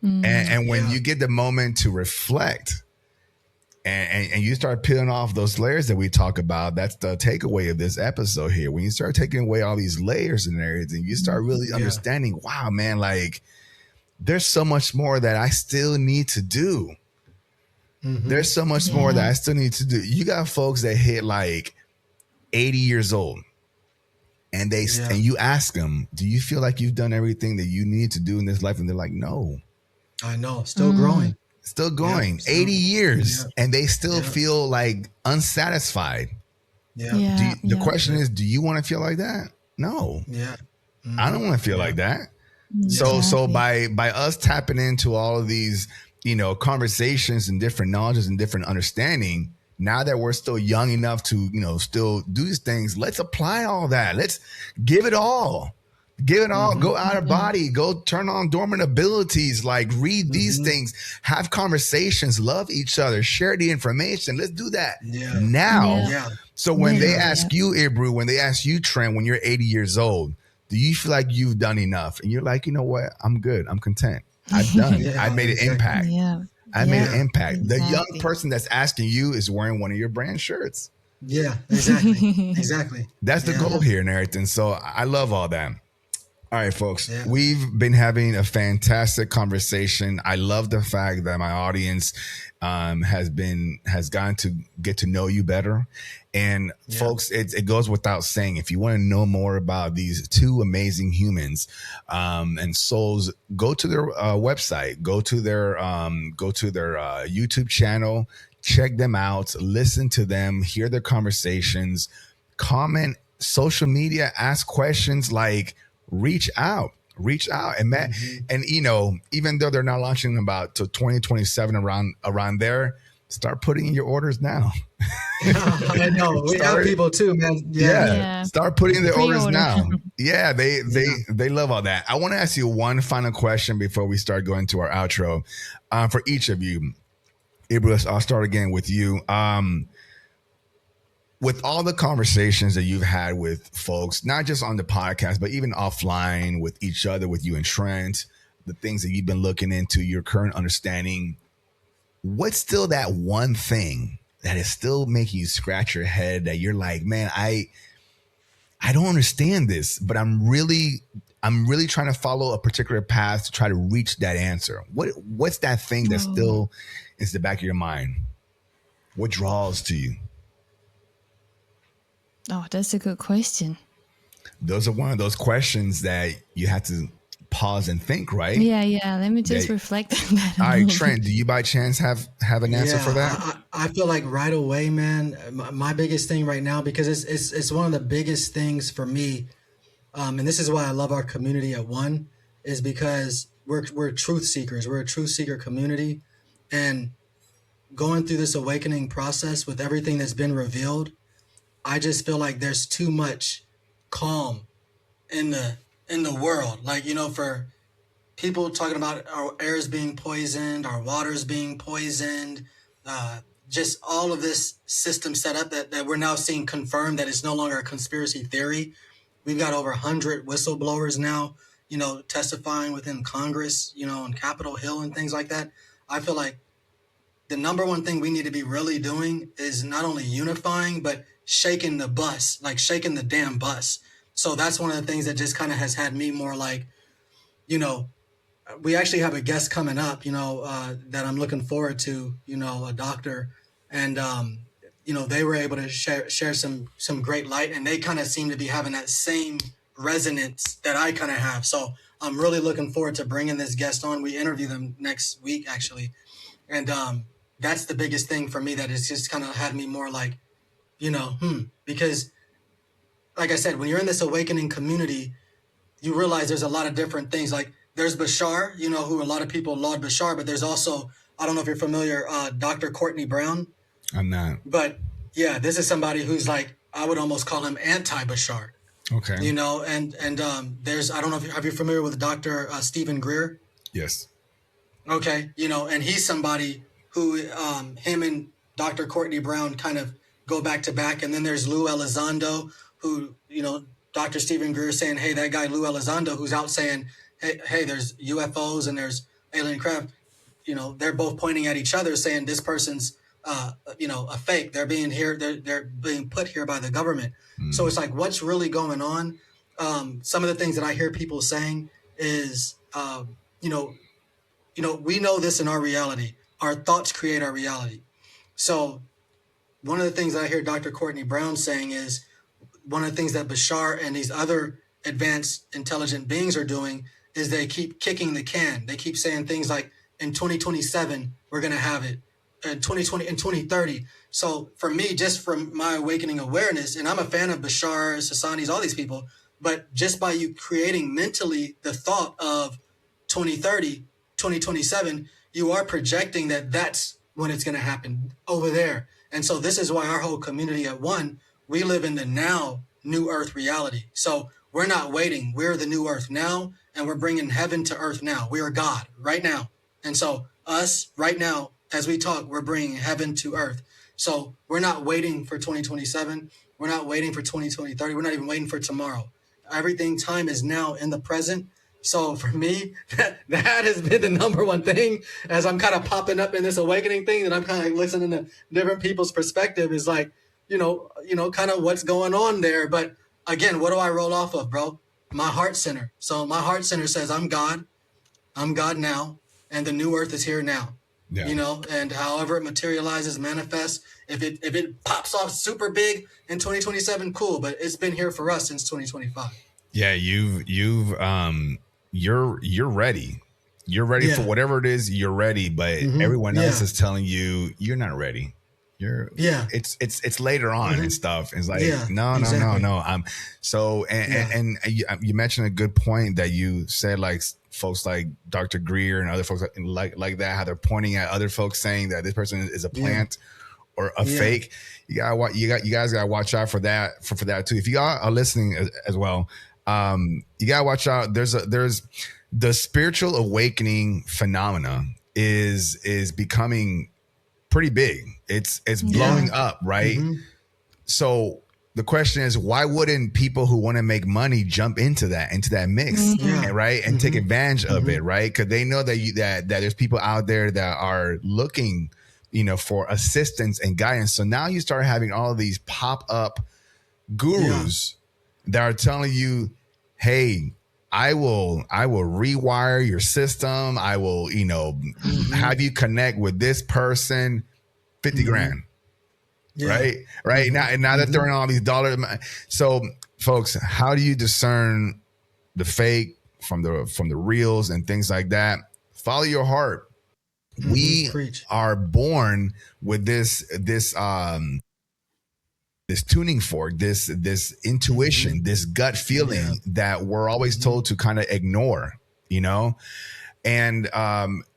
And when you get the moment to reflect and you start peeling off those layers that we talk about, that's the takeaway of this episode here. When you start taking away all these layers and everything, you start really understanding, wow, man, like there's so much more that I still need to do. There's so much more that I still need to do. You got folks that hit like 80 years old and and you ask them, do you feel like you've done everything that you need to do in this life? And they're like, no. I know. Still growing. Still going. 80 years and they still feel like unsatisfied. The question is, do you want to feel like that? No. I don't want to feel like that. So by us tapping into all of these, conversations and different knowledges and different understanding, now that we're still young enough to, still do these things, let's apply all that. Let's give it all. Go out of body, go turn on dormant abilities, like read these things, have conversations, love each other, share the information. Let's do that now. So when they ask you, Ebru, when they ask you, Trent, when you're 80 years old, do you feel like you've done enough? And you're like, you know what? I'm good. I'm content. I've done. Yeah, I made an exactly. impact. Yeah. I made Yeah. an impact. The young Exactly. person that's asking you is wearing one of your brand shirts. Yeah, exactly. Exactly. That's the Yeah. goal here and everything. So I love all that. All right, folks, Yeah. we've been having a fantastic conversation. I love the fact that my audience has gotten to get to know you better. And Yeah. folks, it goes without saying, if you want to know more about these two amazing humans and souls, go to their website, go to their YouTube channel, check them out, listen to them, hear their conversations, comment, social media, ask questions, like reach out and Matt, and even though they're not launching about to 2027 around there, start putting in your orders now. I know. We have Start, people too, man. Yeah. Yeah. start putting in the orders Pre-order. now. Yeah, they Yeah. they love all that. I want to ask you one final question before we start going to our outro. For each of you, Ebru, I'll start again with you. With all the conversations that you've had with folks, not just on the podcast, but even offline with each other, with you and Trent, the things that you've been looking into, your current understanding, what's still that one thing that is still making you scratch your head that you're like, man, I don't understand this, but I'm really trying to follow a particular path to try to reach that answer. What's that thing that still is the back of your mind? What draws to you? Oh, that's a good question. Those are one of those questions that you have to pause and think, right? Yeah. Let me just Yeah. reflect on that. All right, Trent, do you by chance have an answer for that? I feel like right away, man, my biggest thing right now, because it's one of the biggest things for me, and this is why I love our community at One, is because we're truth seekers. We're a truth seeker community, and going through this awakening process with everything that's been revealed, I just feel like there's too much calm in the world. Like, for people talking about our airs being poisoned, our waters being poisoned, just all of this system set up that we're now seeing confirmed that it's no longer a conspiracy theory. We've got over 100 whistleblowers now, testifying within Congress, on Capitol Hill and things like that. I feel like the number one thing we need to be really doing is not only unifying, but shaking the bus, like shaking the damn bus. So that's one of the things that just kind of has had me more like, we actually have a guest coming up, that I'm looking forward to, a doctor. And, they were able to share some great light, and they kind of seem to be having that same resonance that I kind of have. So I'm really looking forward to bringing this guest on. We interview them next week, actually. And that's the biggest thing for me, that it's just kind of had me more like, because like I said, when you're in this awakening community, you realize there's a lot of different things. Like there's Bashar, who a lot of people laud Bashar, but there's also, I don't know if you're familiar, Dr. Courtney Brown. I'm not. But yeah, this is somebody who's like, I would almost call him anti-Bashar. Okay. And there's, I don't know if are you familiar with Dr. Stephen Greer? Yes. Okay. And he's somebody who, him and Dr. Courtney Brown kind of go back to back. And then there's Lou Elizondo, who, Dr. Stephen Greer saying, hey, that guy Lou Elizondo, who's out saying, hey, there's UFOs and there's alien craft. They're both pointing at each other saying this person's, a fake. They're being here. They're being put here by the government. So it's like, what's really going on? Some of the things that I hear people saying is, we know this in our reality. Our thoughts create our reality. So one of the things I hear Dr. Courtney Brown saying is, one of the things that Bashar and these other advanced intelligent beings are doing is they keep kicking the can. They keep saying things like, in 2027, we're going to have it. In 2020, in 2030. So for me, just from my awakening awareness, and I'm a fan of Bashar, Sassani's, all these people, but just by you creating mentally the thought of 2030, 2027, you are projecting that that's when it's going to happen over there. And so this is why our whole community at One, we live in the now new earth reality. So we're not waiting. We're the new earth now, and we're bringing heaven to earth now. We are God right now. And so us right now, as we talk, we're bringing heaven to earth. So we're not waiting for 2027. We're not waiting for 2030. We're not even waiting for tomorrow. Everything, time is now in the present. So for me, that has been the number one thing as I'm kind of popping up in this awakening thing, that I'm kind of like listening to different people's perspective, is like, kind of what's going on there. But again, what do I roll off of, bro? My heart center. So my heart center says, I'm God now, and the new earth is here now. Yeah. And however it materializes, manifests, if it pops off super big in 2027, cool. But it's been here for us since 2025. Yeah, you're ready. You're ready for whatever it is. You're ready, but everyone else is telling you you're not ready. It's later on and stuff. It's like no. And you mentioned a good point that you said, like folks like Dr. Greer and other folks like that, how they're pointing at other folks saying that this person is a plant or a fake. You guys gotta watch out for that for that too. If you are listening as well, you gotta watch out. There's the spiritual awakening phenomena is becoming pretty big. It's blowing up, right? So the question is, why wouldn't people who want to make money jump into that mix, right, and take advantage of it, right? Because they know that there's people out there that are looking, for assistance and guidance. So now you start having all of these pop up gurus that are telling you, hey, I will rewire your system. I will, have you connect with this person, 50 grand. Right. Now they're throwing all these dollars. So folks, how do you discern the fake from the reals and things like that? Follow your heart. We are born with this tuning fork, this intuition, this gut feeling that we're always told to kind of ignore, And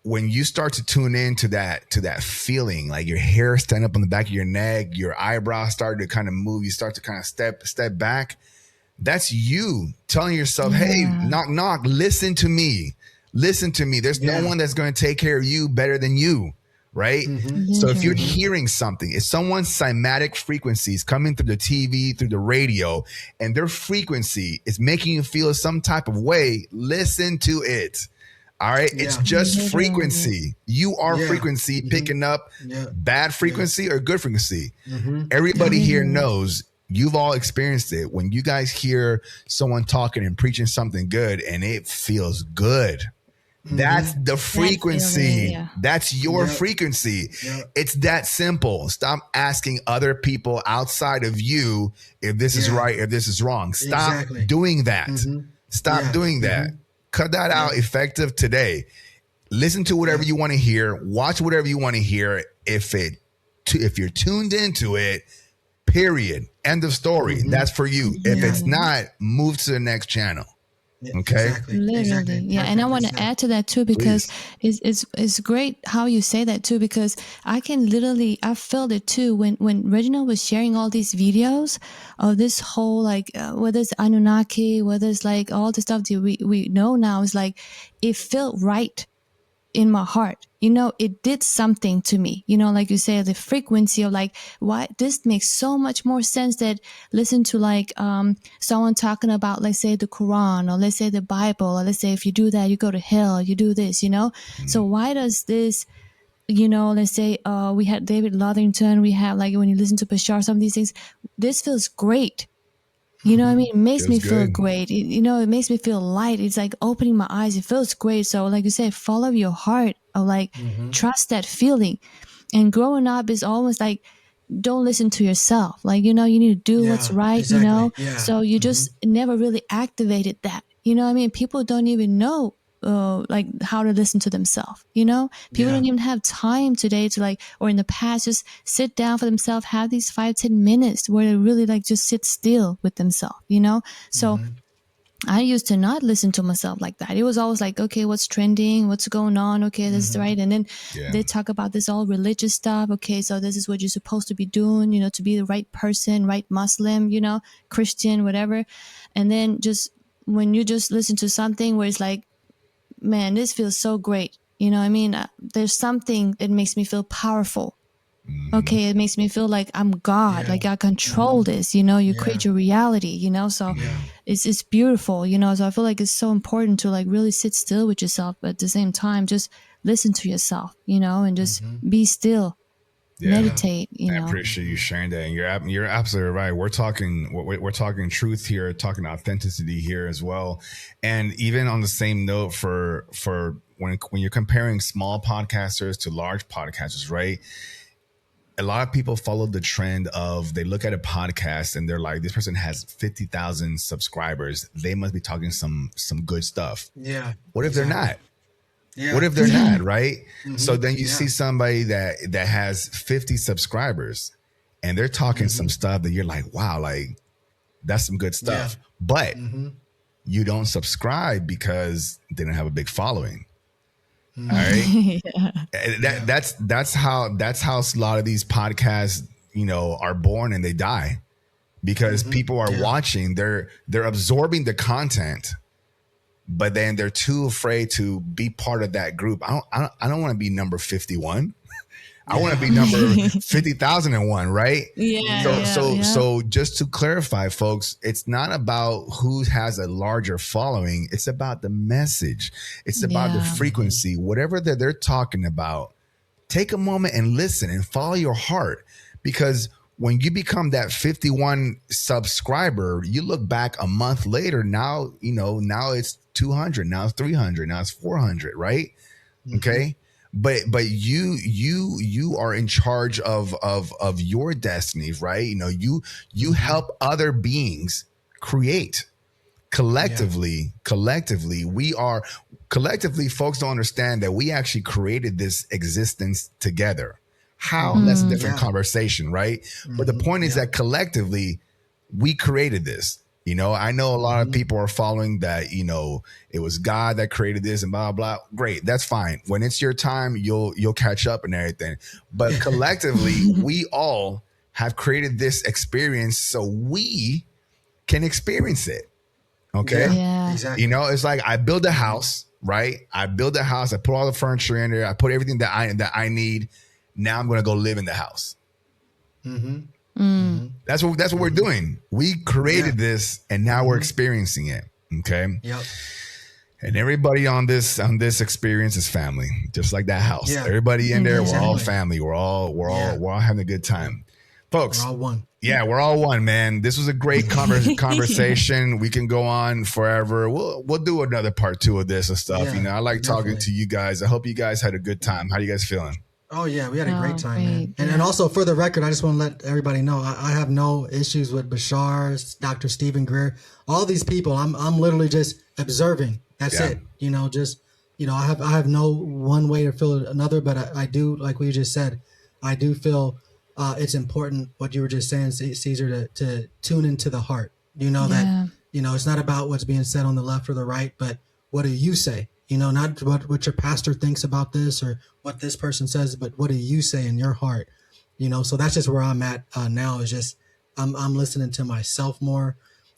when you start to tune into that feeling, like your hair stand up on the back of your neck, your eyebrows start to kind of move, you start to kind of step back. That's you telling yourself, hey, knock, knock, listen to me. There's no one that's going to take care of you better than you. Right. So if you're hearing something, if someone's cymatic frequencies coming through the TV, through the radio, and their frequency is making you feel some type of way, listen to it. All right. It's just frequency. You are frequency picking up bad frequency or good frequency. Everybody here knows, you've all experienced it. When you guys hear someone talking and preaching something good and it feels good. That's the frequency. That's your frequency. It's that simple. Stop asking other people outside of you if this is right or this is wrong. Stop doing that. Stop doing that. Cut that out effective today. Listen to whatever you want to hear. Watch whatever you want to hear. If you're tuned into it, period. End of story. That's for you. If it's not, move to the next channel. Okay. Literally. And I want to add to that too, because it's great how you say that too, because I felt it too when Reginald was sharing all these videos of this whole, like, whether it's Anunnaki, whether it's like all the stuff that we know now, is like, it felt right in my heart. It did something to me, like you say, the frequency of like, why this makes so much more sense that listen to like, someone talking about, let's say the Quran, or let's say the Bible, or let's say if you do that, you go to hell, you do this, So why does this, let's say, we had David Lutherington, we have like, when you listen to Bashar, some of these things, this feels great. You know what I mean? It makes me feel great. It makes me feel light. It's like opening my eyes. It feels great. So like you said, follow your heart, or like trust that feeling. And growing up is almost like, don't listen to yourself. Like, you need to do what's right, So you just never really activated that. You know what I mean? People don't even know like how to listen to themselves. People don't even have time today to like, or in the past, just sit down for themselves, have these 5-10 minutes where they really like just sit still with themselves, So I used to not listen to myself like that. It was always like, okay, what's trending? What's going on? Okay, this is right. And then they talk about this all religious stuff. Okay, so this is what you're supposed to be doing, to be the right person, right Muslim, Christian, whatever. And then just when you just listen to something where it's like, man, this feels so great. I mean? There's something that makes me feel powerful. Okay, it makes me feel like I'm God, like I control this, you create your reality, So it's beautiful, you know. So I feel like it's so important to like really sit still with yourself, but at the same time, just listen to yourself, you know, and just be still, meditate, you I know. appreciate you sharing that, and you're absolutely right. We're talking truth here, talking authenticity here as well, and even on the same note for when you're comparing small podcasters to large podcasters, right? A lot of people follow the trend of they look at a podcast and they're like, this person has 50,000 subscribers. They must be talking some good stuff. Yeah. What if they're not? Yeah. What if they're not, right? So then you see somebody that has 50 subscribers and they're talking some stuff that you're like, wow, like that's some good stuff. But you don't subscribe because they don't have a big following. All right. That's how a lot of these podcasts, you know, are born and they die because people are watching, they're absorbing the content, but then they're too afraid to be part of that group. I don't want to be number 51. I want to be number 50,001, right? So just to clarify, folks, it's not about who has a larger following. It's about the message. It's about the frequency, whatever that they're talking about. Take a moment and listen and follow your heart, because when you become that 51 subscriber, you look back a month later, now, you know, now it's 200, now it's 300, now it's 400, right? Okay. But you are in charge of your destiny, right? You know, you help other beings create collectively. Folks don't understand that we actually created this existence together. How? That's a different conversation, right? But the point is that collectively we created this. You know, I know a lot of people are following that, you know, it was God that created this and blah, blah. Great. That's fine. When it's your time, you'll catch up and everything. But collectively, we all have created this experience so we can experience it. Okay. Yeah. Exactly. You know, it's like I build a house, right? I build a house. I put all the furniture in there. I put everything that I need. Now I'm going to go live in the house. That's what we're doing. We created this and now we're experiencing it. Okay. Yep. And everybody on this experience is family, just like that house. Yeah. Everybody in there, Exactly. we're all family. We're all having a good time. Folks, We're all one. Yeah, we're all one, man. This was a great conversation. We can go on forever. We'll do another part 2 of this and stuff. Yeah, you know, I like talking to you guys. I hope you guys had a good time. How you guys feeling? Oh yeah, we had a great time, man. great, And also for the record, I just want to let everybody know I have no issues with Bashar, Dr. Stephen Greer, all these people. I'm literally just observing. That's it. You know, just, you know, I have no one way to feel another, but I do, like we just said, I do feel it's important what you were just saying, Cesar, to tune into the heart. You know that, you know, it's not about what's being said on the left or the right, but what do you say? You know, not what your pastor thinks about this or what this person says, but what do you say in your heart? You know, so that's just where I'm at now. Is just I'm listening to myself more.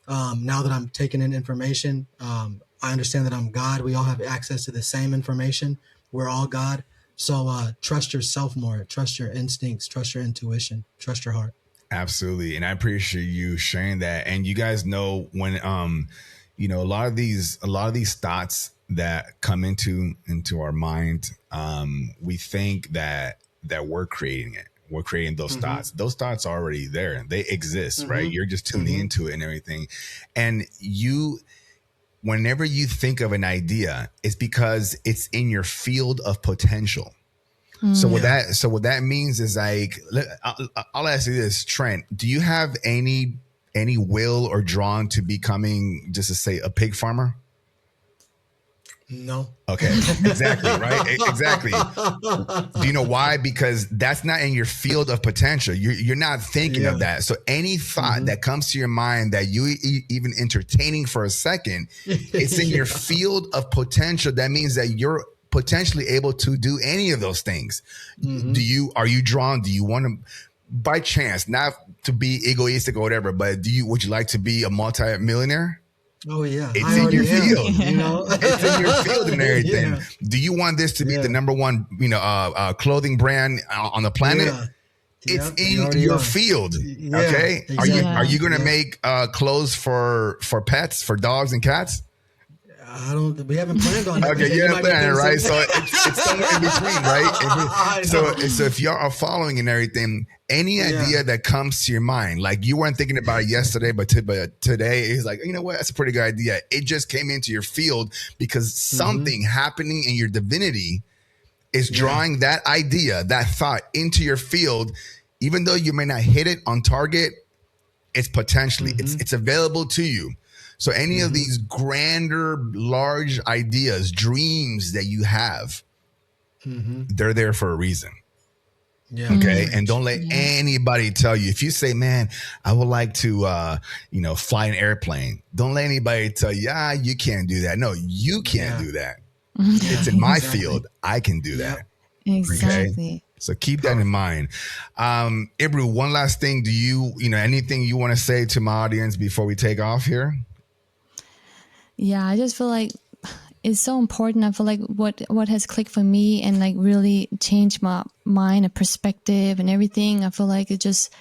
Now that I'm taking in information, I understand that I'm God. We all have access to the same information. We're all God. So trust yourself more. Trust your instincts. Trust your intuition. Trust your heart. Absolutely, and I appreciate you sharing that. And you guys know when you know, a lot of these thoughts that come into our mind, we think that we're creating it. We're creating those thoughts. Those thoughts are already there. They exist, right? You're just tuning into it and everything. And whenever you think of an idea, it's because it's in your field of potential. So what that means is, like, I'll ask you this, Trent, do you have any will or drawn to becoming, just to say, a pig farmer? No. Okay, exactly, right? Exactly. Do you know why? Because that's not in your field of potential. You're not thinking of that. So any thought that comes to your mind that you even entertaining for a second, it's in your field of potential. That means that you're potentially able to do any of those things. Are you drawn? Do you want to, by chance, not to be egoistic or whatever, but would you like to be a multi-millionaire? Oh yeah, it's in your field. You know, it's in your field and everything. Do you want this to be the number one, clothing brand on the planet? it's Yep, you in already your are. field. Yeah, Okay. exactly. Are you gonna Yep. make clothes for pets, for dogs and cats? We haven't planned on it, Okay, but you you have might be plan, pretty right? soon. So it's somewhere in between, right? I So know. if y'all are following and everything, any Yeah. idea that comes to your mind, like you weren't thinking about it yesterday, but today is like, you know what? That's a pretty good idea. It just came into your field because something happening in your divinity is drawing that idea, that thought into your field. Even though you may not hit it on target, it's potentially it's available to you. So any of these grander, large ideas, dreams that you have, they're there for a reason. Yeah. Okay. And Preach. don't let Yeah. anybody tell you. If you say, man, I would like to fly an airplane, don't let anybody tell you, you can't do that. No, you can't do that. It's in my Exactly. field. I can do Yep. that. Exactly. So keep that in mind. Ebru, one last thing. Do you anything you want to say to my audience before we take off here? Yeah, I just feel like it's so important. I feel like what has clicked for me and like really changed my mind and perspective and everything. I feel like it just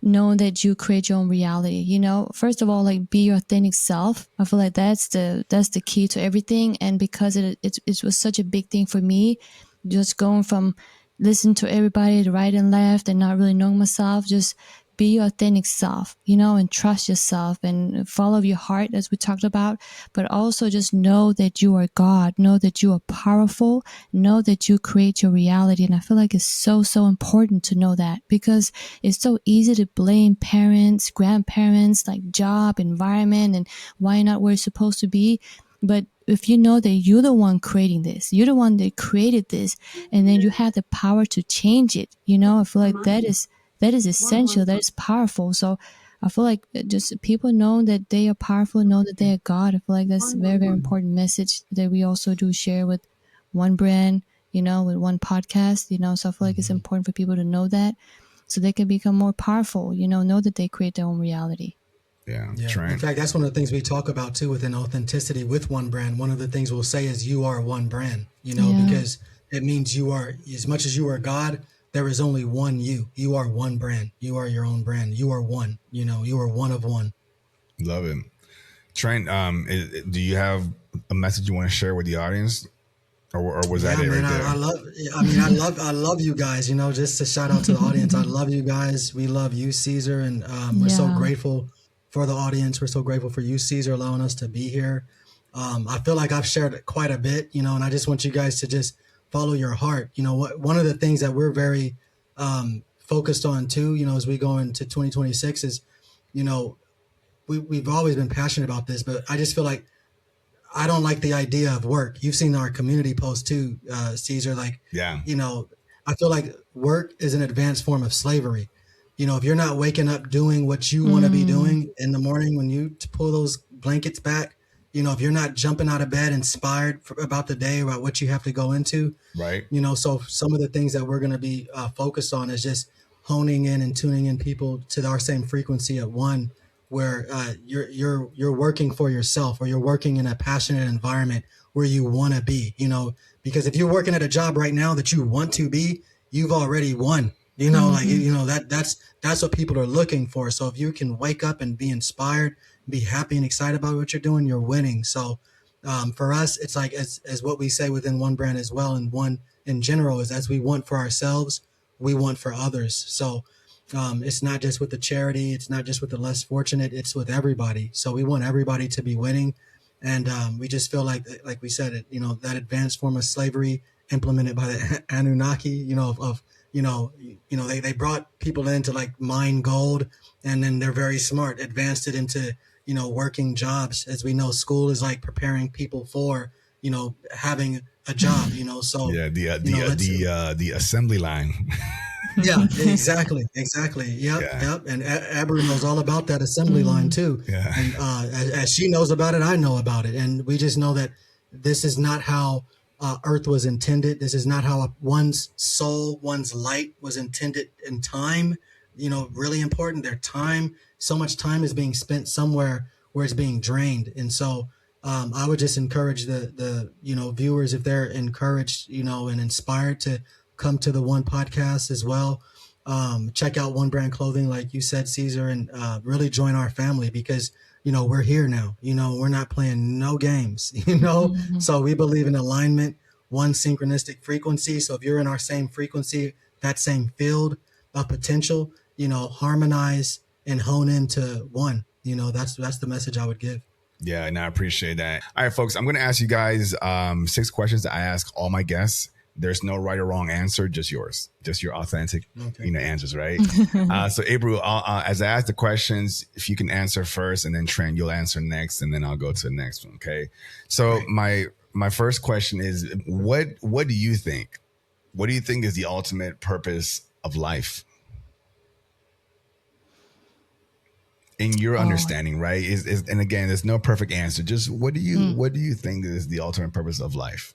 know that you create your own reality. You know, first of all, like be your authentic self. I feel like that's the key to everything. And because it was such a big thing for me, just going from listening to everybody to right and left and not really knowing myself, just be your authentic self, you know, and trust yourself and follow your heart as we talked about, but also just know that you are God, know that you are powerful, know that you create your reality. And I feel like it's so, so important to know that because it's so easy to blame parents, grandparents, like job, environment, and why not where it's supposed to be. But if you know that you're the one creating this, you're the one that created this, and then you have the power to change it, you know, I feel like that is essential, that is powerful. So I feel like just people know that they are powerful, know that they are God. I feel like that's a very, very important message that we also do share with one brand, you know, with one podcast, you know. So I feel like it's important for people to know that so they can become more powerful, you know that they create their own reality. Yeah, Yeah. Trent. In fact, that's one of the things we talk about too within authenticity with one brand. One of the things we'll say is you are one brand, you know, Yeah. because it means you are, as much as you are God, there is only one you. You are one brand. You are your own brand. You are one, you know, you are one of one. Love it. Trent, do you have a message you want to share with the audience? Or was that Yeah, it man, right there? I love you guys, you know, just to shout out to the audience. I love you guys. We love you, Cesar. And we're so Yeah. grateful for the audience. We're so grateful for you, Cesar, allowing us to be here. I feel like I've shared quite a bit, you know, and I just want you guys to just follow your heart. You know, one of the things that we're very focused on too, you know, as we go into 2026 is, you know, we've always been passionate about this, but I just feel like I don't like the idea of work. You've seen our community post too, Cesar. Like, Yeah. you know, I feel like work is an advanced form of slavery. You know, if you're not waking up doing what you want to be doing in the morning when you pull those blankets back, you know, if you're not jumping out of bed inspired about the day, about what you have to go into, Right. you know, so some of the things that we're going to be focused on is just honing in and tuning in people to our same frequency at one, where you're working for yourself, or you're working in a passionate environment where you want to be, you know, because if you're working at a job right now that you want to be, you've already won, you know, like, you know, that's what people are looking for. So if you can wake up and be inspired, be happy and excited about what you're doing, you're winning. So for us, it's like, as what we say within one brand as well, and one in general, is as we want for ourselves, we want for others. So it's not just with the charity, it's not just with the less fortunate, it's with everybody. So we want everybody to be winning. And we just feel like we said, you know, that advanced form of slavery implemented by the Anunnaki, you know, they brought people in to like mine gold, and then they're very smart, advanced it into, you know, working jobs. As we know, school is like preparing people for, you know, having a job, you know. So Yeah, the assembly line. yeah, exactly. Yep. Yeah. And Ebru knows all about that assembly line too. Yeah. And as she knows about it, I know about it. And we just know that this is not how Earth was intended. This is not how one's soul, one's light was intended in time. You know, really important. Their time, so much time is being spent somewhere where it's being drained. And so I would just encourage the you know, viewers, if they're encouraged, you know, and inspired, to come to the one podcast as well. check out One Brand Clothing, like you said, Cesar, and really join our family because, we're here now. We're not playing no games, So we believe in alignment, one synchronistic frequency. So if you're in our same frequency, that same field of potential, harmonize and hone into one. That's the message I would give. Yeah, and I appreciate that. All right, folks, I'm going to ask you guys 6 questions that I ask all my guests. There's no right or wrong answer, just yours, just your authentic, answers, right? So, Ebru, as I ask the questions, if you can answer first, and then Trent, you'll answer next, and then I'll go to the next one. Okay. So, my first question is, what do you think? What do you think is the ultimate purpose of life? In your understanding, right? And again, there's no perfect answer. Just what do you think is the ultimate purpose of life?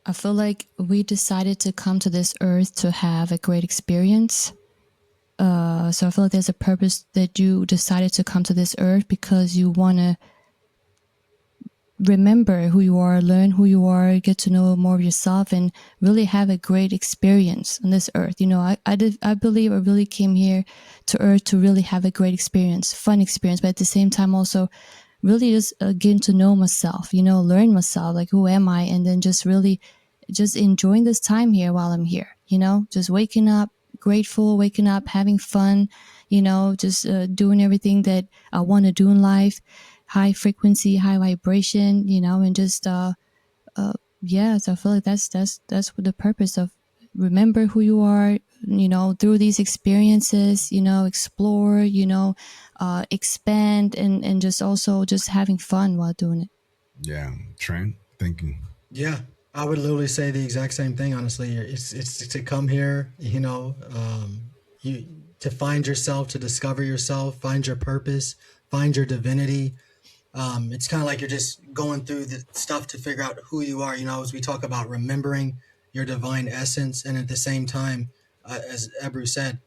I feel like we decided to come to this earth to have a great experience. So I feel like there's a purpose that you decided to come to this earth because you want to remember who you are, learn who you are, get to know more of yourself, and really have a great experience on this earth. I believe I really came here to earth to really have a great experience, fun experience, but at the same time also really just getting to know myself, learn myself, like who am I, and then just really just enjoying this time here while I'm here, just waking up grateful, waking up, having fun, just doing everything that I want to do in life, high frequency, high vibration, and just, so I feel like that's what the purpose of remember who you are, through these experiences, explore, expand and just also just having fun while doing it. Yeah. Trent, thank you. Yeah. I would literally say the exact same thing. Honestly, it's to come here, to find yourself, to discover yourself, find your purpose, find your divinity. It's kind of like you're just going through the stuff to figure out who you are. As we talk about remembering your divine essence, and at the same time, as Ebru said,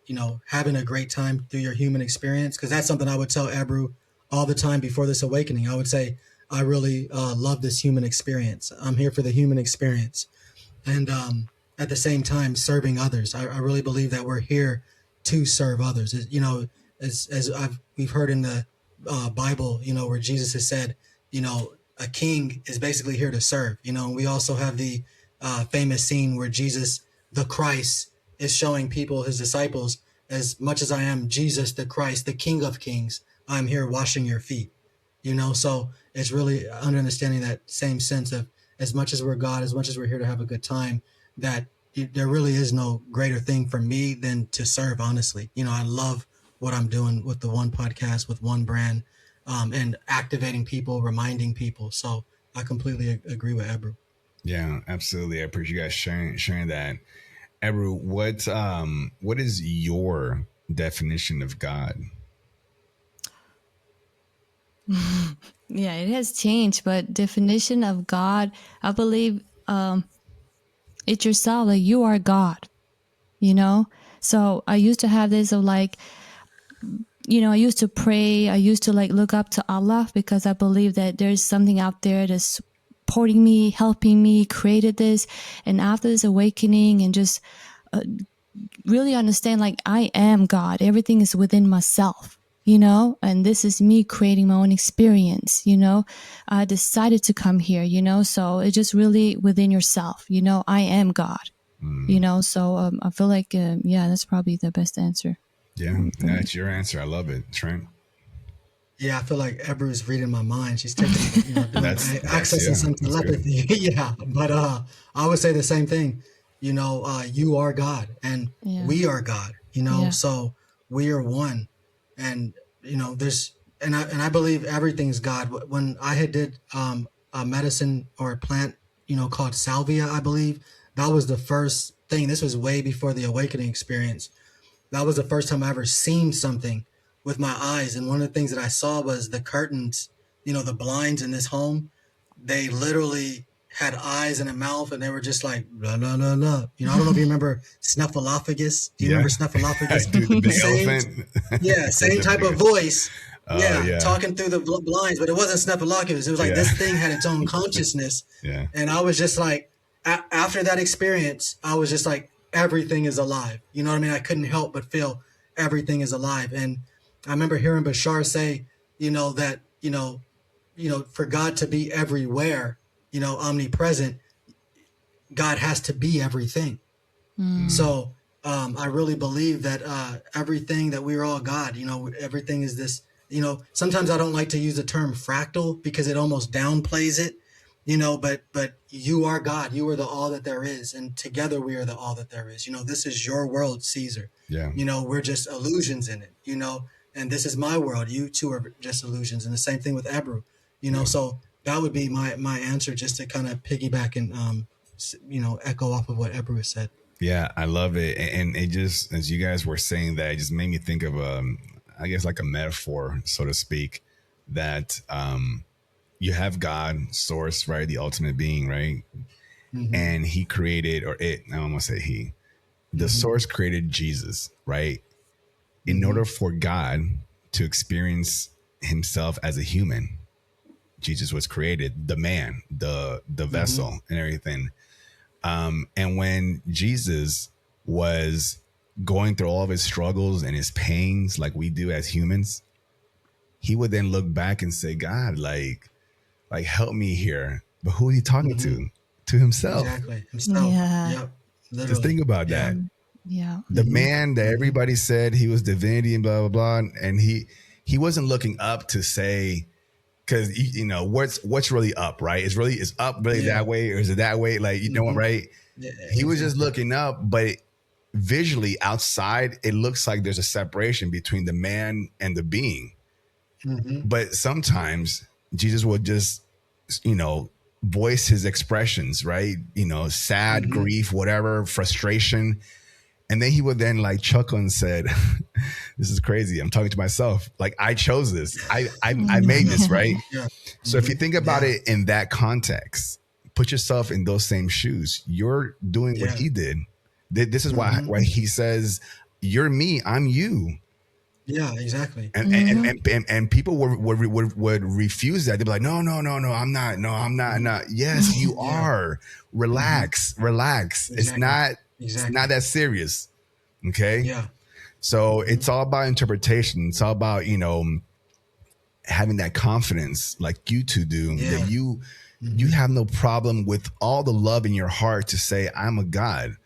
having a great time through your human experience. Because that's something I would tell Ebru all the time before this awakening. I would say, I really love this human experience. I'm here for the human experience. And at the same time, serving others. I really believe that we're here to serve others. As we've heard in the Bible, where Jesus has said, a king is basically here to serve. And we also have the famous scene where Jesus, the Christ, is showing people, his disciples, as much as I am Jesus, the Christ, the King of Kings, I'm here washing your feet. So it's really understanding that same sense of as much as we're God, as much as we're here to have a good time, that there really is no greater thing for me than to serve, honestly. I love what I'm doing with the One Podcast, with One Brand, and activating people, reminding people. So I completely agree with Ebru. Yeah, absolutely. I appreciate you guys sharing that. Ebru, what is your definition of God? Yeah, it has changed, but definition of God, I believe it's yourself, like you are God, So I used to have this of like, I used to pray, I used to like look up to Allah because I believe that there's something out there that's supporting me, helping me, created this. And after this awakening and just really understand like I am God, everything is within myself. And this is me creating my own experience, I decided to come here, so it's just really within yourself, I am God, so I feel like, that's probably the best answer. Yeah, that's your answer. I love it. Trent? Yeah, I feel like Ebru is reading my mind. She's taking, accessing some telepathy. Yeah, but I would say the same thing. You are God, and we are God. So we are one. And there's and I believe everything's God. When I had did a medicine or a plant, called salvia, I believe that was the first thing. This was way before the awakening experience. That was the first time I ever seen something with my eyes. And one of the things that I saw was the curtains, the blinds in this home. They literally had eyes and a mouth, and they were just like blah blah blah blah. I don't know if you remember Snuffleupagus. Do you remember Snuffleupagus? Dude, the big elephant. Yeah, same type of voice. Talking through the blinds, but it wasn't Snuffleupagus. It was like this thing had its own consciousness. Yeah. And I was just like, after that experience, I was just like, everything is alive. You know what I mean? I couldn't help but feel everything is alive. And I remember hearing Bashar say, that, for God to be everywhere, omnipresent, God has to be everything. So I really believe that everything, that we're all God, everything is this, sometimes I don't like to use the term fractal because it almost downplays it, but you are God. You are the all that there is. And together we are the all that there is. This is your world, Caesar. Yeah. We're just illusions in it, and this is my world. You two are just illusions. And the same thing with Ebru, so that would be my answer, just to kind of piggyback and, echo off of what Ebru has said. Yeah, I love it. And it just, as you guys were saying that, it just made me think of, I guess, like a metaphor, so to speak, that you have God, source, right? The ultimate being, right? Mm-hmm. And he created, or it, I almost say he, the source created Jesus, right? In order for God to experience himself as a human, Jesus was created, the man, the vessel and everything. And when Jesus was going through all of his struggles and his pains, like we do as humans, he would then look back and say, God, like help me here. But who is he talking to? To himself. Exactly. Himself. Yeah. Yep. Literally. Just think about that. Yeah. The man that everybody said he was divinity and blah, blah, blah. And he wasn't looking up to say, because what's really up, right? Is up really that way, or is it that way? Like, right? Yeah, he was just looking up, but visually outside, it looks like there's a separation between the man and the being. But sometimes Jesus would just, voice his expressions, right? Sad, grief, whatever, frustration. And then he would then like chuckle and said, this is crazy. I'm talking to myself. Like, I chose this. I made this, right? Yeah. So if you think about it in that context, put yourself in those same shoes. You're doing what he did. This is why he says, you're me, I'm you. Yeah, exactly. And people would refuse that. They'd be like, no, I'm not. Yes, you are. Relax. Exactly. It's not that serious. Okay. Yeah. So it's all about interpretation. It's all about, having that confidence like you two do, that you have no problem with all the love in your heart to say, I'm a God,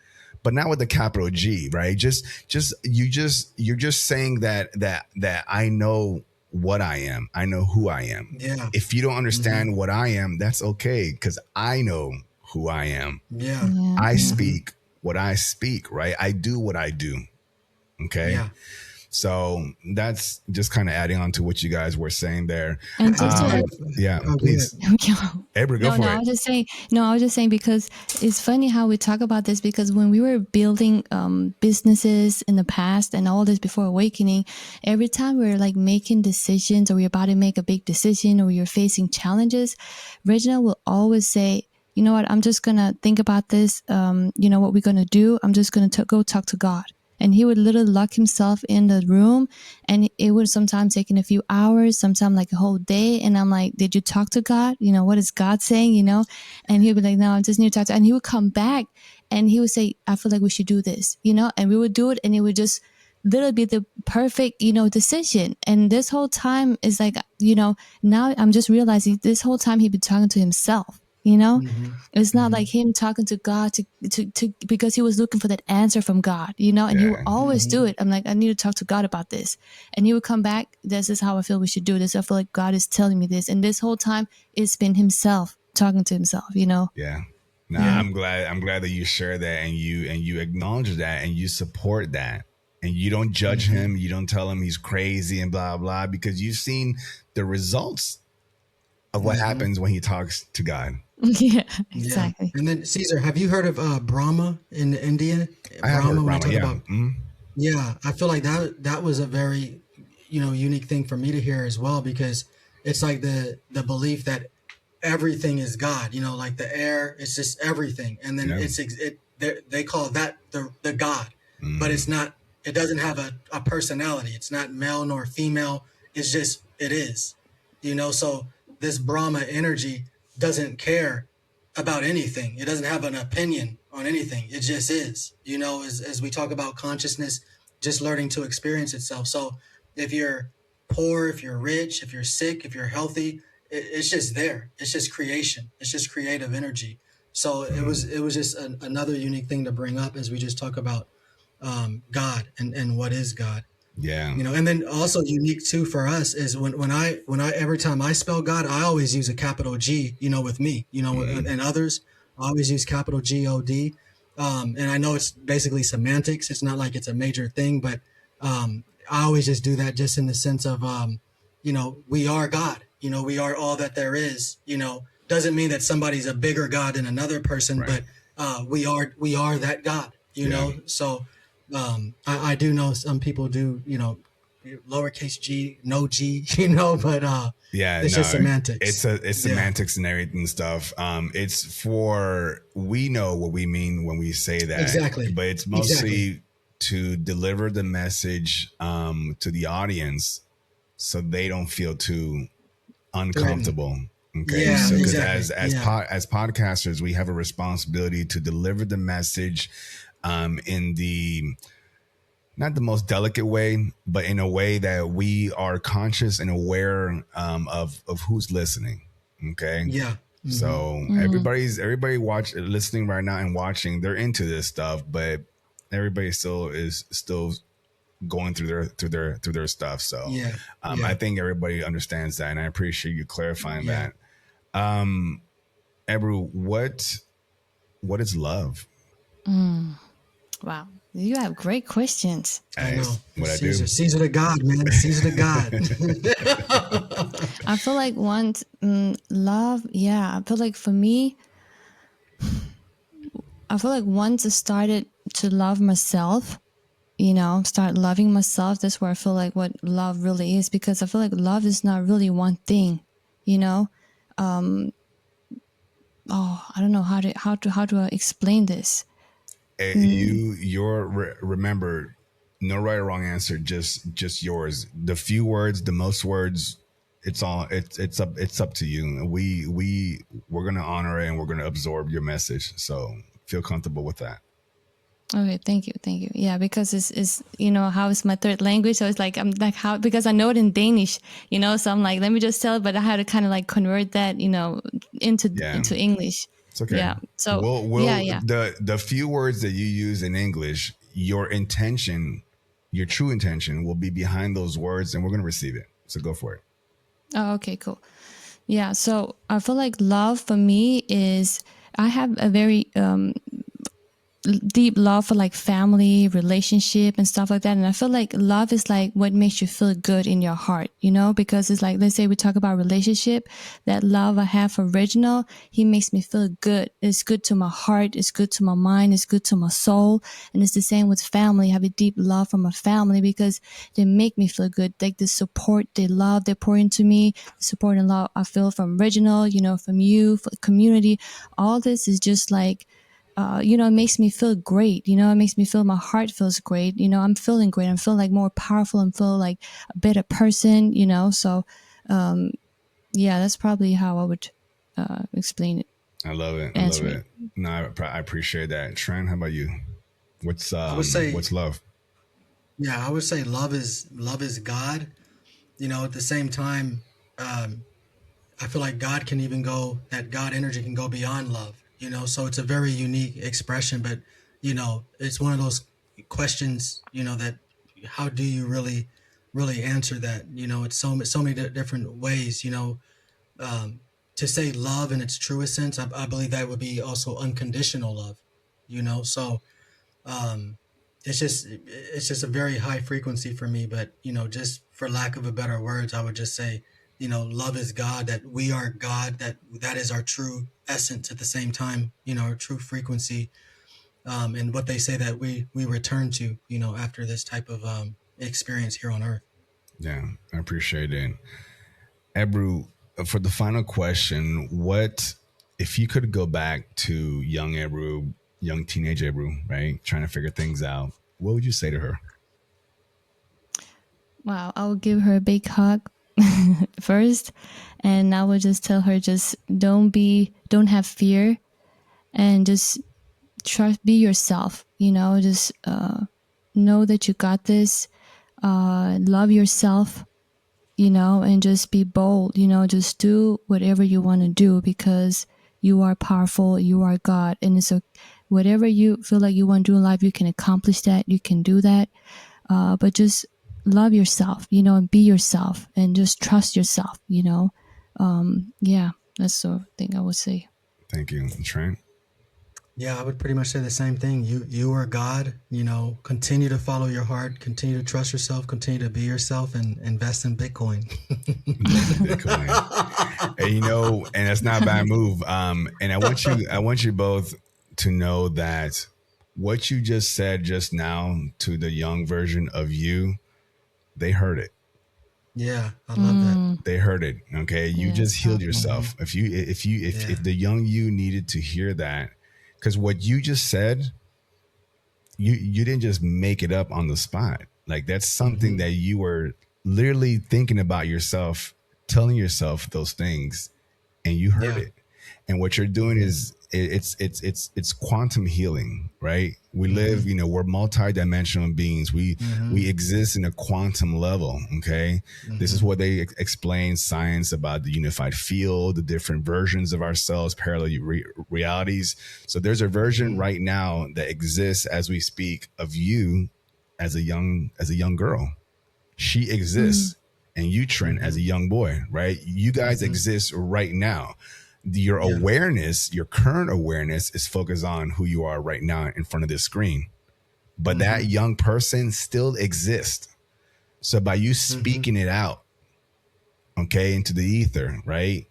but not with the capital G, right? You're just saying that I know what I am. I know who I am. Yeah. If you don't understand what I am, that's okay. 'Cause I know who I am. Yeah. I speak what I speak, right? I do what I do. Okay. Yeah. So that's just kind of adding on to what you guys were saying there. And just please. Ebru, go for it. I was just saying because it's funny how we talk about this, because when we were building businesses in the past and all this before awakening, every time we were like making decisions, or we're about to make a big decision, or you're facing challenges, Reginald will always say, you know what, I'm just going to think about this. What we're going to do, I'm just going to go talk to God. And he would literally lock himself in the room, and it would sometimes take in a few hours, sometimes like a whole day. And I'm like, did you talk to God? What is God saying? And he'd be like, no, I just need to talk to. And he would come back and he would say, I feel like we should do this, and we would do it. And it would just literally be the perfect, decision. And this whole time is like, now I'm just realizing this whole time he'd be talking to himself. It's not like him talking to God to because he was looking for that answer from God, and he would always do it. I'm like, I need to talk to God about this. And he would come back, this is how I feel we should do this. I feel like God is telling me this. And this whole time it's been himself talking to himself, Yeah. I'm glad that you share that, and you acknowledge that, and you support that. And you don't judge him. You don't tell him he's crazy and blah, blah, because you've seen the results of what happens when he talks to God. Yeah, exactly. And then Caesar, have you heard of Brahma in India? I have heard Brahma, yeah. Yeah, I feel like that was a very, unique thing for me to hear as well, because it's like the belief that everything is God, like the air, it's just everything. And then they call that the God, but it's not, it doesn't have a personality. It's not male nor female. It's just, it is, so this Brahma energy doesn't care about anything. It doesn't have an opinion on anything. It just is, as we talk about consciousness, just learning to experience itself. So if you're poor, if you're rich, if you're sick, if you're healthy, it's just there. It's just creation. It's just creative energy. So it was just another unique thing to bring up as we just talk about God and what is God. Yeah. And then also unique too for us is when I every time I spell God, I always use a capital G, with me, and others, I always use capital G-O-D. And I know it's basically semantics. It's not like it's a major thing, but I always just do that just in the sense of, we are God, we are all that there is, doesn't mean that somebody's a bigger God than another person, Right. but we are that God, so I do know some people do, lowercase g, no G, but it's just semantics. It's semantics and everything stuff. It's we know what we mean when we say that. Exactly. But it's mostly to deliver the message to the audience so they don't feel too uncomfortable. Okay. Yeah, so because exactly. as podcasters, we have a responsibility to deliver the message in the not the most delicate way, but in a way that we are conscious and aware of who's listening. Okay. Yeah. Mm-hmm. So everybody listening right now and watching, they're into this stuff, but everybody is still going through their stuff. So I think everybody understands that, and I appreciate you clarifying that. Ebru, what is love? Wow, you have great questions. I know. What Caesar, I do. Caesar to God, man. Caesar to God. I feel like once love, I feel like for me, once I started to love myself, start loving myself, that's where I feel like what love really is, because I feel like love is not really one thing, I don't know how to explain this. Remember, no right or wrong answer, just yours. The few words, the most words, it's up to you. We're gonna honor it and we're gonna absorb your message. So feel comfortable with that. Okay, thank you. Yeah, because it's how it's my third language, so it's like I'm like how, because I know it in Danish, so I'm like, let me just tell it, but I had to kind of like convert that, into English. It's okay. Yeah. So the few words that you use in English, your true intention will be behind those words, and we're gonna receive it. So go for it. Oh, okay, cool. Yeah. So I feel like love for me is, I have a very deep love for like family, relationship and stuff like that. And I feel like love is like what makes you feel good in your heart, because it's like, let's say we talk about relationship, that love I have for Reginald, he makes me feel good. It's good to my heart. It's good to my mind. It's good to my soul. And it's the same with family. I have a deep love for my family because they make me feel good. Like the support, they love, they pour into me, the support and love I feel from Reginald, from you, for the community. All this is just like, it makes me feel great. It makes me feel, my heart feels great. I'm feeling great. I'm feeling like more powerful and feel like a better person, So, that's probably how I would explain it. I love it. I love it. No, I appreciate that. Trent, how about you? What's love? Yeah, I would say love is God. At the same time, I feel like God energy can go beyond love. So it's a very unique expression, but, it's one of those questions, that how do you really answer that? It's so many different ways, to say love in its truest sense. I believe that would be also unconditional love, so it's just a very high frequency for me, but, just for lack of a better words, I would just say, love is God, that we are God, that is our true essence at the same time, our true frequency, and what they say that we return to, after this type of experience here on earth. Yeah, I appreciate it. Ebru, for the final question, what if you could go back to young Ebru, young teenage Ebru, right, trying to figure things out, what would you say to her? Wow, I would give her a big hug first, and I would just tell her, just don't have fear, and just be yourself, just know that you got this, love yourself, and just be bold, just do whatever you want to do, because you are powerful, you are God. And so whatever you feel like you want to do in life, you can accomplish that, you can do that. But just love yourself, and be yourself, and just trust yourself, yeah, that's the thing I would say. Thank you. Trent? Yeah, I would pretty much say the same thing. You are God, continue to follow your heart, continue to trust yourself, continue to be yourself, and invest in Bitcoin. Bitcoin. And that's not a bad move. And I want you both to know that what you just said just now to the young version of you, they heard it. Yeah, I love that. They heard it. Okay. You just healed yourself. Mm-hmm. If the young you needed to hear that, because what you just said, you didn't just make it up on the spot. Like, that's something that you were literally thinking about yourself, telling yourself those things, and you heard it. And what you're doing is it's quantum healing, right? We live, we're multidimensional beings. We exist in a quantum level. Okay. This is what they explain science about the unified field, the different versions of ourselves, parallel realities. So there's a version right now that exists as we speak of you as a young girl. She exists. And you, Trent, as a young boy, right? You guys exist right now. Your awareness, your current awareness, is focused on who you are right now in front of this screen. But that young person still exists. So by you speaking it out, okay, into the ether, right?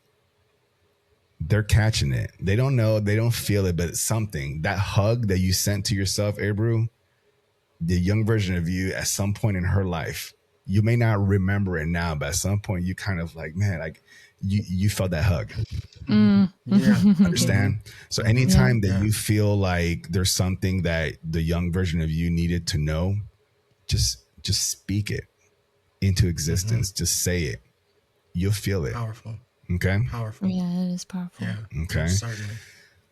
They're catching it. They don't know, they don't feel it, but it's something. That hug that you sent to yourself, Ebru, the young version of you at some point in her life, you may not remember it now, but at some point you kind of like, man, like you felt that hug. Yeah. Understand? So anytime that you feel like there's something that the young version of you needed to know, just speak it into existence. Just say it. You'll feel it. Powerful. Okay. Powerful. Yeah, it is powerful. Yeah. Okay. Certainly.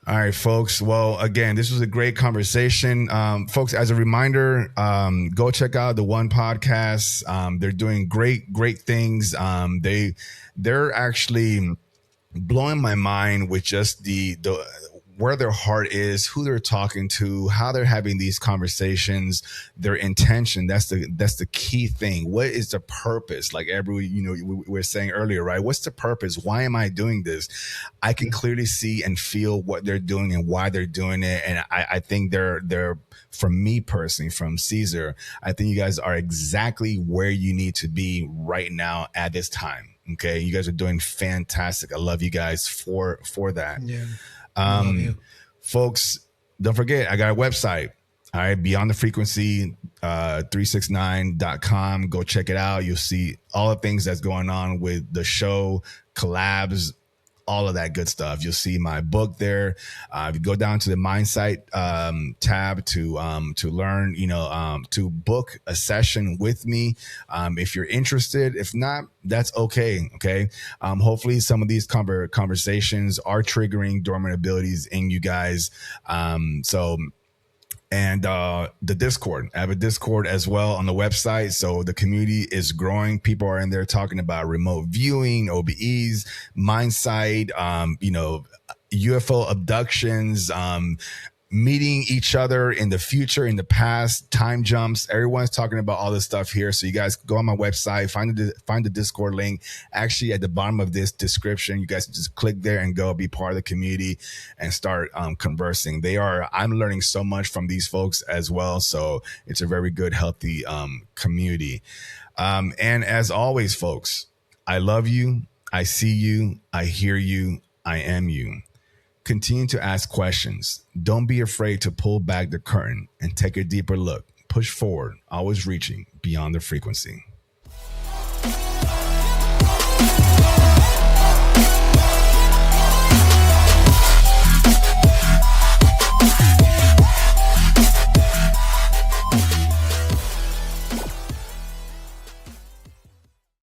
All right, folks. Well, again, this was a great conversation. Folks, as a reminder, go check out the One Podcast. They're doing great things. They're actually blowing my mind with just the where their heart is, who they're talking to, how they're having these conversations, their intention. That's the key thing. What is the purpose? Like Ebru, we were saying earlier, right? What's the purpose? Why am I doing this? I can clearly see and feel what they're doing and why they're doing it. And I think they're, from me personally, from Cesar, I think you guys are exactly where you need to be right now at this time. Okay. You guys are doing fantastic. I love you guys for that. Yeah. Love you. Folks, don't forget, I got a website. All right. Beyond the Frequency, 369.com. Go check it out. You'll see all the things that's going on with the show, collabs, all of that good stuff. You'll see my book there. If you go down to the Mindsight tab to learn, to book a session with me. If you're interested, if not, that's okay. Okay. Hopefully some of these conversations are triggering dormant abilities in you guys. And the Discord. I have a Discord as well on the website. So the community is growing. People are in there talking about remote viewing, OBEs, Mindsight, UFO abductions, meeting each other in the future, in the past, time jumps. Everyone's talking about all this stuff here. So you guys go on my website, find the Discord link. Actually, at the bottom of this description, you guys just click there and go be part of the community and start conversing. I'm learning so much from these folks as well. So it's a very good, healthy community. And as always, folks, I love you. I see you. I hear you. I am you. Continue to ask questions. Don't be afraid to pull back the curtain and take a deeper look. Push forward, always reaching beyond the frequency.